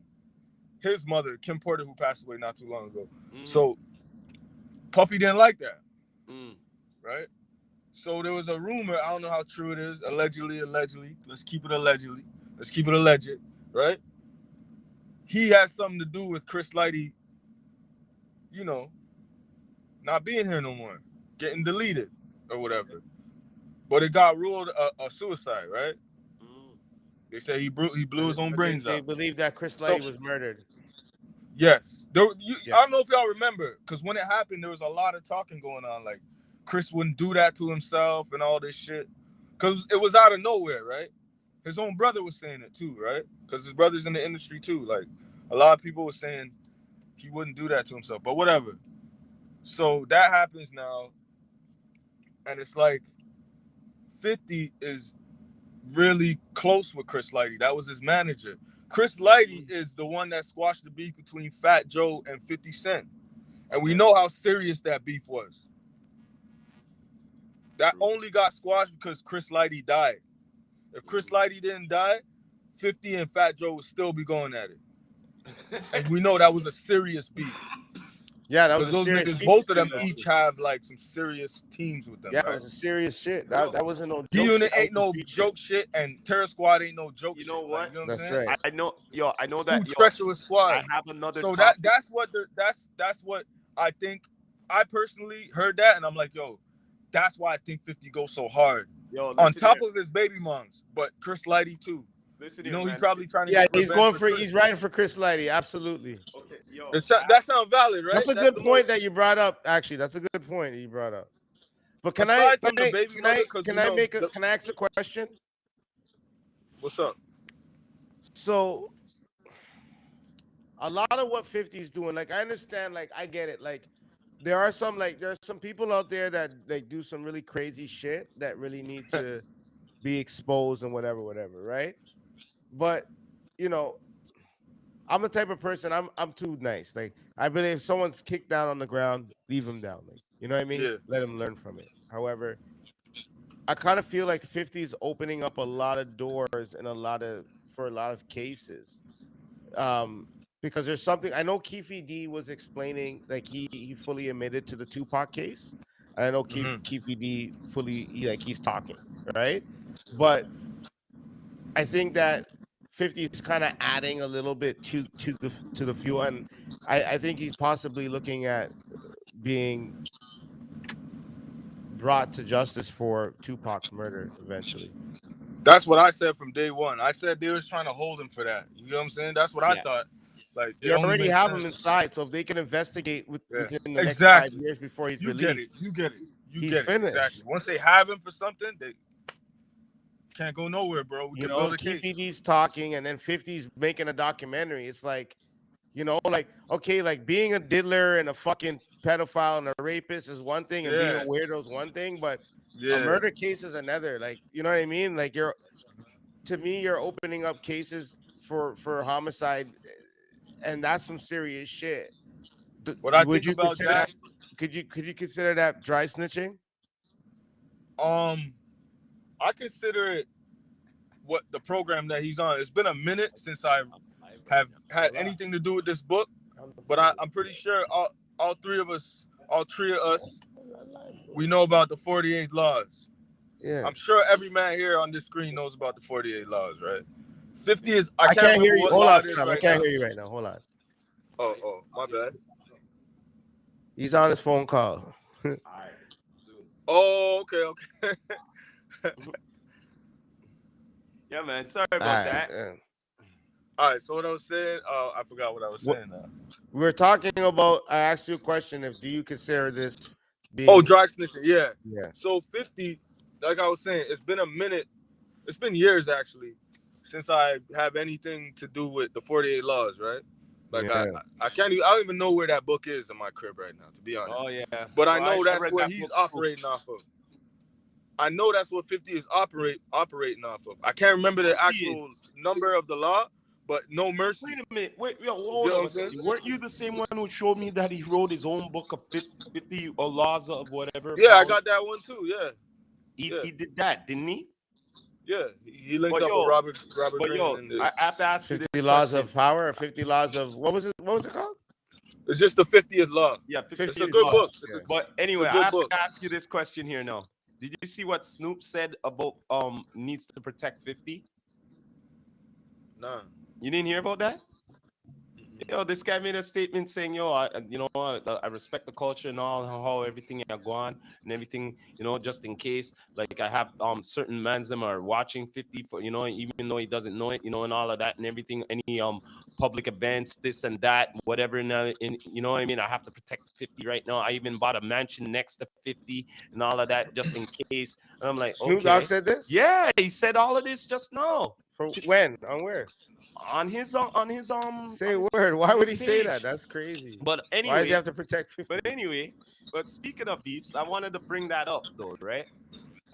his mother, Kim Porter, who passed away not too long ago. Mhm. So Puffy didn't like that, Mm. right? So there was a rumor. I don't know how true it is. Allegedly. Let's keep it allegedly. Let's keep it alleged, right? He has something to do with Chris Lighty, you know, not being here no more, getting deleted or whatever. But it got ruled a suicide, right? Mm. They say he blew his own But brains they out. believe that Chris So- Lighty was murdered. Yes. I Yeah. don't know if y'all remember, because when it happened, there was a lot of talking going on. Like, Chris wouldn't do that to himself and all this shit. Because it was out of nowhere, right? His own brother was saying it too, right? Because his brother's in the industry too. Like, a lot of people were saying he wouldn't do that to himself, but whatever. So that happens now. And it's like 50 is really close with Chris Lighty. That was his manager. Chris Lighty is the one that squashed the beef between Fat Joe and 50 Cent. And we know how serious that beef was. That only got squashed because Chris Lighty died. If Chris Lighty didn't die, 50 and Fat Joe would still be going at it. And we know that was a serious beef. Yeah, that was Because a those serious. niggas, beef. both of them each have like some serious teams with them. Yeah, right? it was a serious shit. That wasn't no joke. G-Unit shit. ain't no joke shit, and Terror Squad ain't no joke You shit. know what? Like, you know what I'm That's saying? right. I know, I know Two that. treacherous I squads. have another. So topic. that's what I think. I personally heard that, and I'm like, yo, that's why I think 50 goes so hard. Yo, On listen top here. of his baby moms, but Chris Lighty too. Listen You here, know, man. he's probably trying to Yeah, get he's revenge going for for. Chris. He's riding for Chris Lighty. Absolutely. Okay, yo. That sounds valid, right? That's a good point that you brought up. Actually, that's a good point that you brought up. But can Aside I from the baby mother, because can we I know make a can I ask a question? what's up? So a lot of what 50 is doing, like I understand, like I get it. Like there are some people out there that like do some really crazy shit that really need to be exposed and whatever, right? But you know, I'm the type of person I'm too nice. Like I believe if someone's kicked down on the ground, leave them down. Like you know what I mean? Yeah. Let them learn from it. However, I kind of feel like 50 is opening up a lot of doors and for a lot of cases. Because there's something I know Keefe D was explaining, like he fully admitted to the Tupac case. And I know Mhm. Keefe D he's talking, right? But I think that 50 is kind of adding a little bit to the fuel, and I think he's possibly looking at being brought to justice for Tupac's murder eventually. That's what I said from day one. I said they was trying to hold him for that. You know what I'm saying? That's what I Yeah. thought. Like it They only already makes have sense. him inside, so if they can investigate Yeah. within the next Exactly. 5 years before he's You released, get it. You he's get it. finished. Exactly. Once they have him for something, they can't go nowhere, bro. We you can know, build a case. TPD's talking, and then 50's making a documentary. It's like, you know, like okay, like being a diddler and a fucking pedophile and a rapist is one thing, and being a Yeah. weirdo is one thing, but a Yeah. murder case is another. Like, you know what I mean? Like to me, you're opening up cases for homicide, and that's some serious shit. What I Would think you about consider that, could you consider that dry snitching? I consider it what the program that he's on. It's been a minute since I have had anything to do with this book, but I'm pretty sure all three of us, we know about the 48 laws. Yeah. I'm sure every man here on this screen knows about the 48 laws, right? 50 is I I can't can't hear remember you. what Hold law on, it is Sam. I right can't now. hear you right now. Hold on. Oh, my bad. He's on his phone call. All right, soon. Oh, okay. Yeah, man. Sorry about Ah, that. All right. So what I was saying, I forgot what I was What saying now. we're talking about, I asked you a question if do you consider this Oh, being, dry snitching. Yeah. yeah, So 50, like I was saying, it's been a minute. It's been years actually since I have anything to do with the 48 laws, right? Like yeah. I can't even I don't even know where that book is in my crib right now, to be honest. Oh yeah. But I Well, know I that's read what that he's book too. operating off of. I know that's what 50 is operating off of. I can't remember Of the course he actual is. number of the law, but no mercy. Wait a minute. Wait, yo, You hold know up what I'm a saying? second. Weren't you the same one who showed me that he wrote his own book of 50 laws of whatever Yeah, I power? got that one too. Yeah, He, yeah, he did that, didn't he? yeah. He linked But up with yo, Robert but Greene, yo, and I have to ask you 50 this laws question. of power or 50 laws of what was it called? it's just the 50th law. Yeah, it's 50 a 50 good laws. book. laws. It's a Yeah. But it's a anyway, I good have to book. ask you this question here now. Did you see what Snoop said about needs to protect 50? Nah. You didn't hear about that? Yo, this guy made a statement saying, "Yo, I respect the culture and all how everything I go on and everything, just in case, like I have certain mans them are watching 50 for even though he doesn't know it, and all of that and everything, any public events, this and that, whatever, in you know what I mean. I have to protect 50 right now. I even bought a mansion next to 50 and all of that just in case." And I'm like, Snoop Dogg okay, said this? yeah, he said all of this just now For when? On where? on Say a his word. Why on would his he say that? page. That's crazy. But Why does he anyway, have to protect 50? but speaking of beefs, I wanted to bring that up though, right?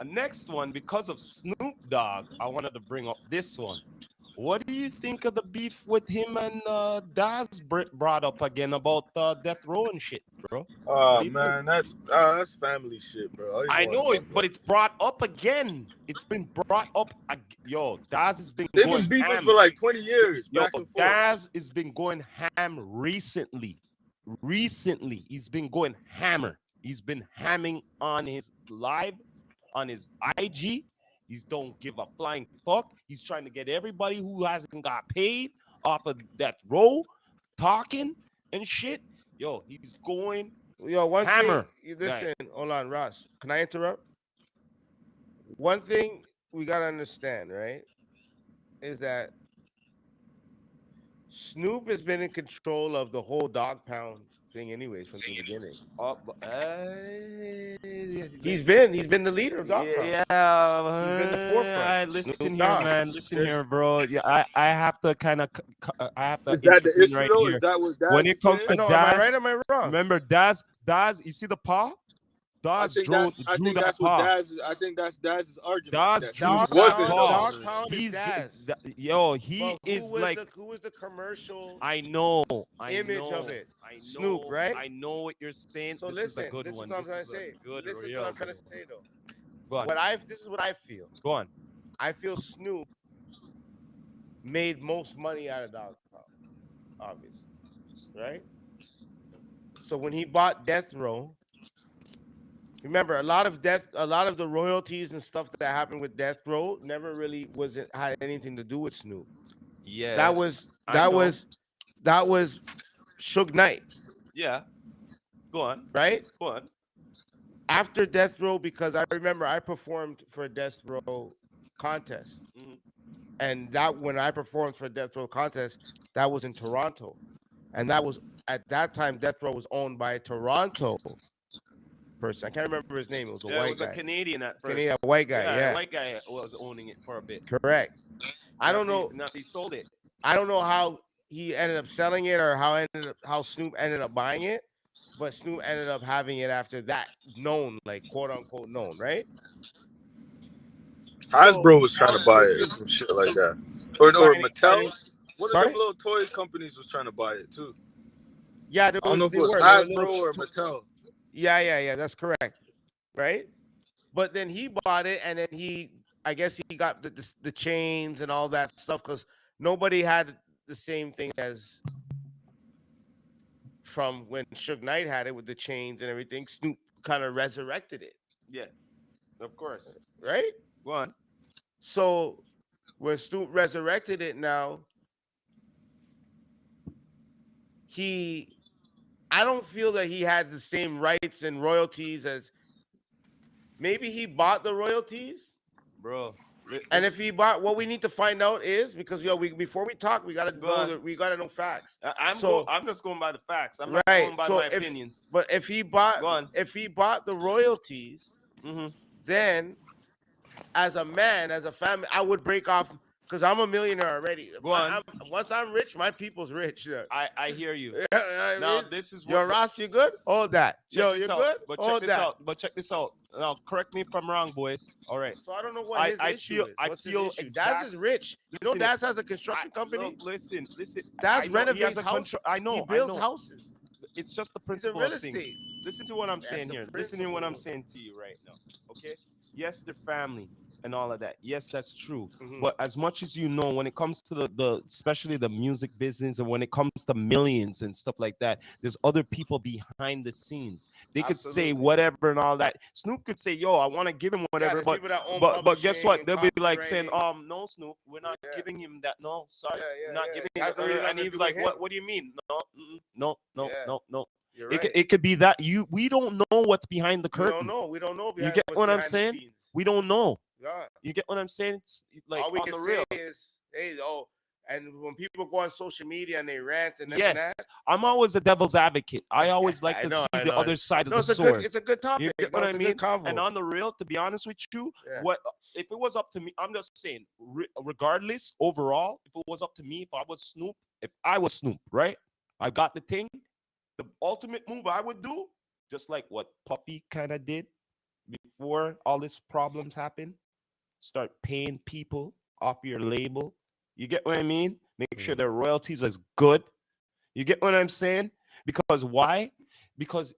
A next one, because of Snoop Dogg, I wanted to bring up this one. What do you think of the beef with him and Daz brought up again about Death Row and shit, bro? What do Oh you think? man, that's family shit, bro. I don't even I want to know talk it, but about it's brought up again. It's been brought up. Yo, Daz has been it. They've going been beefing ham. for like 20 years, Yo, back and forth. Daz has been going ham recently. Recently, he's been going hammer. He's been hamming on his live, on his IG. He's don't give a flying fuck. He's trying to get everybody who hasn't got paid off of that row talking and shit. Yo, he's going Yo, one thing, hammer. Guy. listen, hold on, Ross. Can I interrupt? One thing we gotta understand, right, is that Snoop has been in control of the whole dog pound thing, anyways, from the beginning. Oh, He's been the leader of dog pound. yeah, He's been the forefront. listen Snoop here, Dogg. man. Listen There's here, bro. Yeah, I have to kind of, I have to Is that the intervene issue right though? here. Is that what When Daz it is comes saying? to I know. Am I right? Daz, Or am I wrong? remember Daz. You see the paw? I Daz think that's drew that paw. Daz's argument Daz that drew he Dog that wasn't pound, the paw. dog owner. pound is Daz. Yo, he But is like, who was the commercial I know, image of it? Snoop, right? I know what you're saying. So This is a listen, good this is one. what I'm This trying is to a say. good Listen to what real I'm trying good to one. say though. Go on, This is what I feel. go on. I feel Snoop made most money out of dog pound, obviously, right? So when he bought Death Row, remember a lot of the royalties and stuff that happened with Death Row never really wasn't had anything to do with Snoop. Yeah, That was I know. that was Suge Knight, Yeah, go on, right? go on. After Death Row, because I remember I performed for a Death Row contest, Mhm. and that when I performed for a Death Row contest, that was in Toronto, and that was at that time Death Row was owned by a Toronto person. I can't remember his name. It was a Yeah, it white was a guy. Canadian at Canadian, first. a white guy, Yeah, a yeah, white guy was owning it for a bit. correct. I don't know. Not he sold it. I don't know how he ended up selling it or how Snoop ended up buying it, but Snoop ended up having it after that, known, like quote unquote known, right? So Hasbro was trying to buy Hasbro it or is some shit like that, or Mattel. signing. One of them Sorry, little toy companies was trying to buy it too. yeah, I don't know if it they was were little. Hasbro or Mattel. Yeah. That's correct, right? But then he bought it, and then I guess he got the chains and all that stuff because nobody had the same thing as from when Suge Knight had it with the chains and everything. Snoop kind of resurrected it, Yeah, of course. right? Go on. So when Snoop resurrected it now, he I don't feel that he had the same rights and royalties as maybe he bought the royalties. bro. And if he bought, what we need to find out is because before we talk, we gotta Go know on. that we gotta know facts. I'm I'm just going by the facts. I'm not Right. going by So my opinions. but if he Go on. bought the royalties, Mm-hmm. then as a man, as a family, I would break off because I'm a millionaire already. Go on. Once I'm rich, my people's rich. Yeah. I hear you. You know what I Now mean? this is Yo, what. Ross, you good? Hold that. Check Yo, this you out. good? But check Hold this that. out. But check this out. Now correct me if I'm wrong, boys. All right. So I don't know what his issue is. What's his issue? Daz is rich. You know, Listen, Daz has a construction company. Look, listen. Daz I know he has renovates a houses. control. I know. He I builds know. houses. It's just the He's in principle real of things. estate. Listen to what I'm That's saying the here. Listen to what I'm principle. saying to you right now. Okay. Yes, they're family and all of that. Yes, that's true. Mhm. But as much as you know, when it comes to the especially the music business and when it comes to millions and stuff like that, there's other people behind the scenes. They could say Absolutely. whatever and all that. Snoop could say, "Yo, I want to give him whatever," there's but people that own but guess what? publishing They'll and be like saying, copywriting. No, Snoop, we're not Yeah. giving him that. No, sorry, Yeah, yeah, we're not yeah. giving It him." has really And nothing to he's do like, with him. What do you mean? No, Yeah. no. You're It, right. it could be that we don't know what's behind the We don't curtain. know. We don't know. You Behind, get what's what I'm behind the saying? scenes. We don't know. Yeah. You get what I'm saying? It's like All we on can the say real. is, hey, oh, and when people go on social media and they rant and this and Yes, that, I'm always a devil's advocate. I always like I to know, see I the know. other side of No, the sword. it's a good topic. You get No, what I it's a mean? good convo. And on the real, to be honest with you, Yeah. what if it was up to me? I'm just saying, regardless, overall, if it was up to me, if I was Snoop, right? I got the thing. The ultimate move I would do, just like what Puffy kind of did before all these problems happened, start paying people off your label. You get what I mean? Make sure their royalties is good. You get what I'm saying? Because why? Because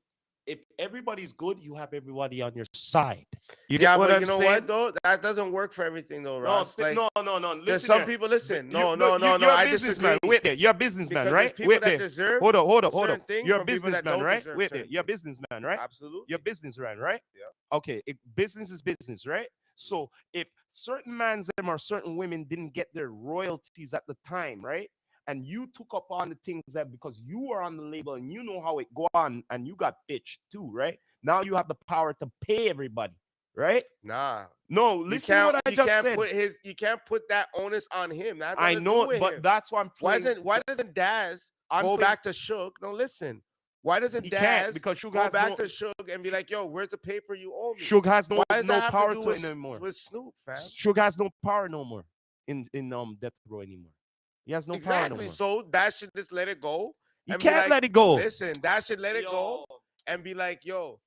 if everybody's good, you have everybody on your side. You get Yeah, what but I'm you know saying? what though? That doesn't work for everything though, No, Ross. Like, no. there's Listen, some here. people. Listen, You- no, look, no. You're a I businessman. disagree. Wait there. You're a businessman, Because right? there's people Wait that there. deserve Hold on. certain things You're a from people that businessman, don't right? deserve Wait certain there. You're a businessman, right? Absolutely. You're a businessman, right? Yeah. Okay. Business is business, right? So if certain mans them or certain women didn't get their royalties at the time, right? And you took up on the things that because you are on the label and you know how it go on and you got bitch too, right? Now you have the power to pay everybody, right? Nah. No, listen to what I just said. You can't put that onus on him. That I nothing to know, do with but him. that's why I'm playing. Why doesn't Daz I'm go playing- back to Suge? No, listen. Why doesn't He can't Daz because Suge go has back no- to Suge and be like, yo, where's the paper you owe me? Suge has no Why does that no have power to do to with, it anymore. with Snoop, fam? Suge has no power no more in Death Row anymore. He has no power no Exactly. more. So Daz should just let it go. You And can't be like, let it go. Listen, Daz should let it go and be like, yo,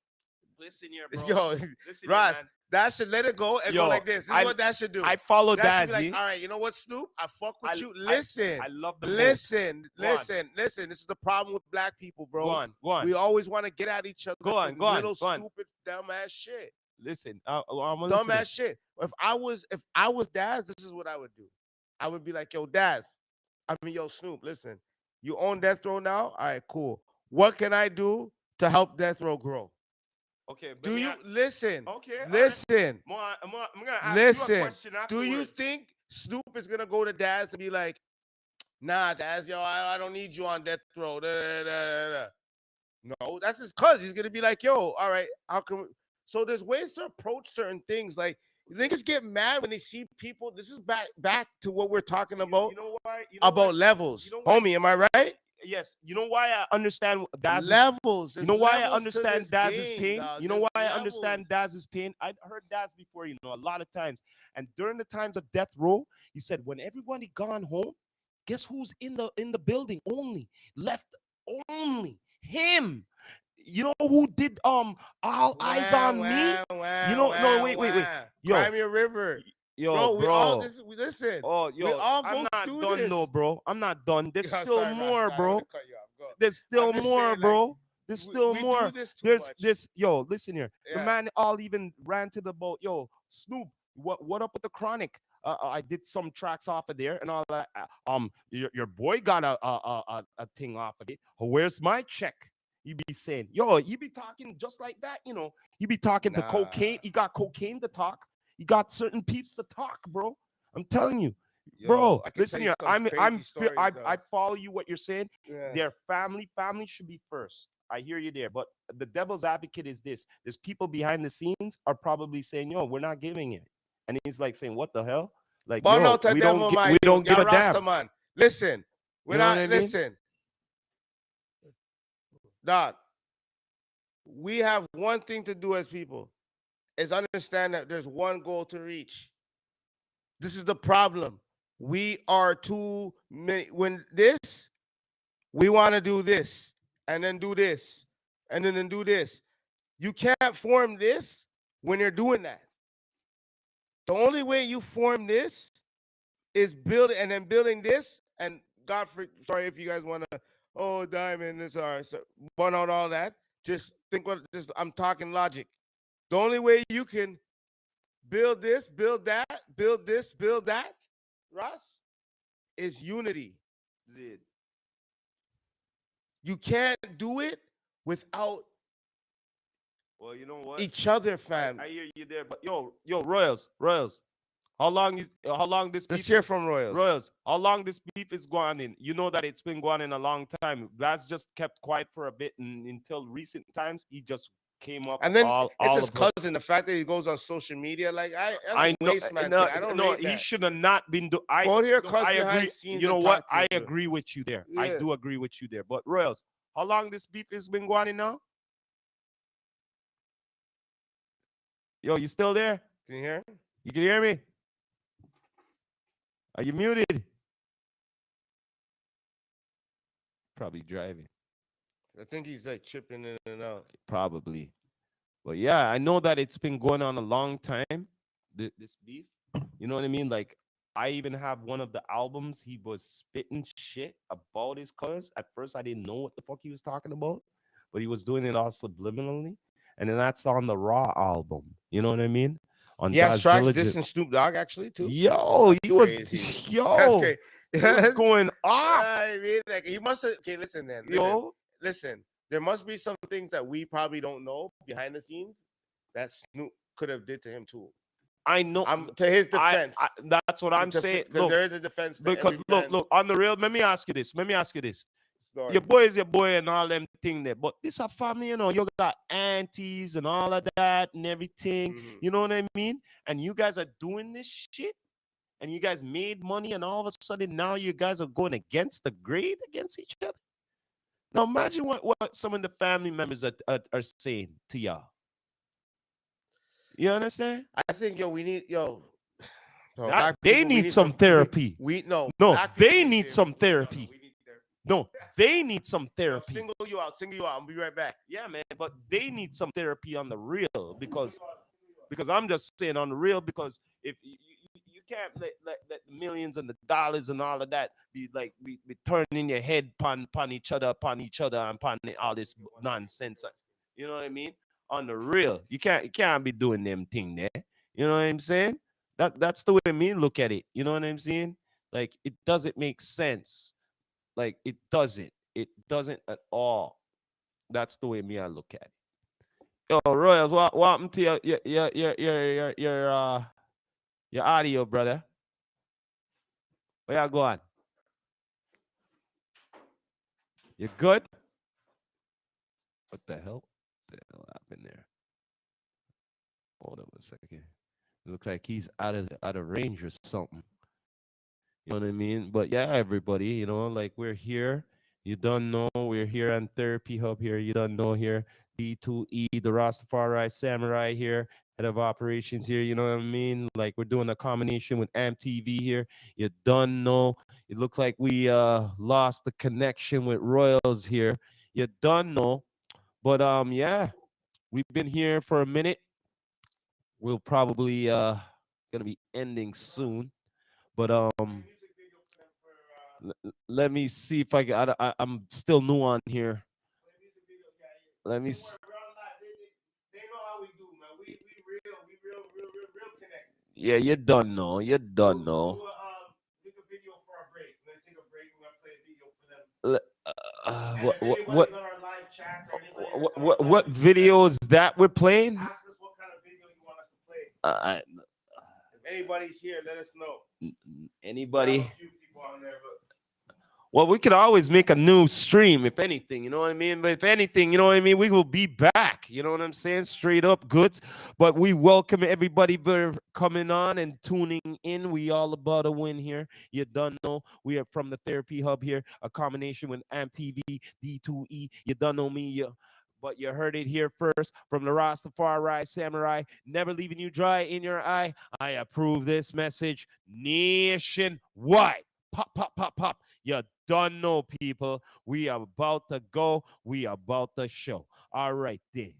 Listen here, bro. yo, Listen Ross, here, man. Daz should let it go and Yo, go like this. This is what Daz should do. I follow Daz should be Dazzy. like, all right, you know what, Snoop? I fuck with you. I Listen. love the both. Listen. Go on. This is the problem with black people, bro. Go on. We always want to get at each other Go for on, little go on. stupid, dumbass shit. Listen, I'm gonna listen. Dumbass shit. If I was Daz, this is what I would do. I would be like, yo, Daz. Yo, Snoop, listen. You own Death Row now? All right, cool. What can I do to help Death Row grow? Okay, but Do you listen? Okay, listen. I'm gonna ask Listen. you a question Do you afterwards. think Snoop is gonna go to Daz and be like, nah, Daz, yo, I don't need you on Death Row. Da, da, da, da. No, that's his cuz. He's gonna be like, yo, all right, how come? So there's ways to approach certain things. Like niggas get mad when they see people. This is back to what we're talking about. You know why? About levels. You know why? Homie, am I right? Yes. You know why I understand Daz's Levels. You know why I There's levels to understand this Daz's game, pain? dog. You know There's why I levels. understand Daz's pain? I heard Daz before, a lot of times. And during the times of Death Row, he said, when everybody gone home, guess who's in the building? Only him. You know who did All Eyes on Me? Wait. Yo. Cry Me a River. Yo, bro, bro. we all listen. Oh, yo, we all I'm go not through done this. though, bro. I'm not done. There's Yeah, still sorry, more, Ross, I bro. wanna cut you off. Go. There's still I'm just more, saying, like, bro. There's still we more. do this too much. Yo, listen here. The Yeah. man all even ranted about, yo, Snoop, what up with the Chronic? I did some tracks off of there and all that. Your boy got a thing off of it. Where's my check? You be saying, yo, you be talking just like that, You be talking to cocaine. You got cocaine to talk. You got certain peeps to talk, bro. I'm telling you. Yo, Bro, I can listen tell you here. some crazy stories, I though. follow you what you're saying. Yeah. Their family should be first. I hear you there. But the devil's advocate is this: there's people behind the scenes are probably saying, "Yo, we're not giving it," and he's like saying, "What the hell?" Like, Bono yo, to devil my we you. don't give Y'all a Rasta damn. man. Listen. We're You know what not I mean? listen. Dog. We have one thing to do as people is understand that there's one goal to reach. This is the problem. We are too many. When this, we want to do this and then do this and then do this. You can't form this when you're doing that. The only way you form this is building and then building this. And God, sorry if you guys want to, oh, diamond, this, so burn out all that. Just think what this. I'm talking logic. The only way you can build this, build that, build this, build that, Ross, is unity. Zid. You can't do it without Well, you know what? each other, fam. I hear you there, but yo, Royals, how long this Let's beef hear from Royals. Royals, how long this beef is going in? You know that it's been going in a long time. Glass just kept quiet for a bit, and until recent times, he just came up And then all it's his of her. cousin. The fact that he goes on social media, like that's I a know, waste, man. no, I don't no, rate he that. should have not been. Go here, No, cuz I behind agree. scenes. You know and what? talk to I him. agree with you there. I Yeah. do agree with you there. But Royals, how long this beef has been going in now? Yo, you still there? Can you hear? You can hear me? Are you muted? Probably driving. I think he's like chipping in and out. Probably. But yeah, I know that it's been going on a long time. This beef. You know what I mean? Like, I even have one of the albums. He was spitting shit about his colors. At first, I didn't know what the fuck he was talking about, but he was doing it all subliminally. And then that's on the Raw album. You know what I mean? On He has Das tracks Diligent. dissing Snoop Dogg actually too. Yo, That's he was crazy. yo. That's crazy. What's going off? I mean, like he must have. Okay, listen, then. Yo, Listen. There must be some things that we probably don't know behind the scenes that Snoop could have did to him too. I know. To his defense. That's what I'm saying. Because Look, there is a defense. To because every look, man look, on the real, let me ask you this. story. Your boy is your boy and all them thing there. But this a family, you know, you got aunties and all of that and everything. Mhm. You know what I mean? And you guys are doing this shit and you guys made money and all of a sudden now you guys are going against the grade against each other. Now imagine what some of the family members are saying to y'all. You understand? I think we need That- black they people, we need some therapy. We no, No, black people they need some therapy. we need therapy. No, they need some I'll therapy. single you out. I'll be right back. Yeah, man, but they need some therapy on the real because I'm just saying on the real because if you can't let the millions and the dollars and all of that be like be turning your head upon each other and upon all this nonsense. You know what I mean? On the real, you can't be doing them thing there. You know what I'm saying? That's the way me look at it. You know what I'm saying? Like it doesn't make sense. Like it doesn't. It doesn't at all. That's the way me I look at it. Yo, Royals, what happened to your audio, brother? Where you going? You good? What the hell? What the hell happened there? Hold up a second. It looks like he's out of range or something. You know what I mean? But yeah, everybody, you know, like we're here. You don't know we're here on Therapy Hub here. You don't know here. D2E, the Rastafari Samurai here, head of operations here. You know what I mean? Like we're doing a combination with AMTV here. You don't know. It looks like we lost the connection with Royals here. You don't know. But yeah, we've been here for a minute. We'll probably gonna be ending soon. But let me see if I'm still new on here. Let me. They know how we do, man. We real connected. Yeah, you don't know. You don't know. Make a video for our break. We're gonna take a break. We're gonna play a video for them. And if anybody's on our live chat or anybody what video is that we're playing? ask us what kind of video you want us to play. If anybody's here, let us know. Anybody? A few people on there, but Well, we could always make a new stream, if anything, you know what I mean? But if anything, you know what I mean, we will be back, you know what I'm saying? Straight up goods. But we welcome everybody for coming on and tuning in. We all about a win here. You done know we are from the Therapy Hub here, a combination with AMTV, D2E. You done know me. But you heard it here first from the Rastafari Samurai, never leaving you dry in your eye. I approve this message nationwide. Pop, pop, pop, pop. You don't know, people. We are about to go. We are about to show. All right, then.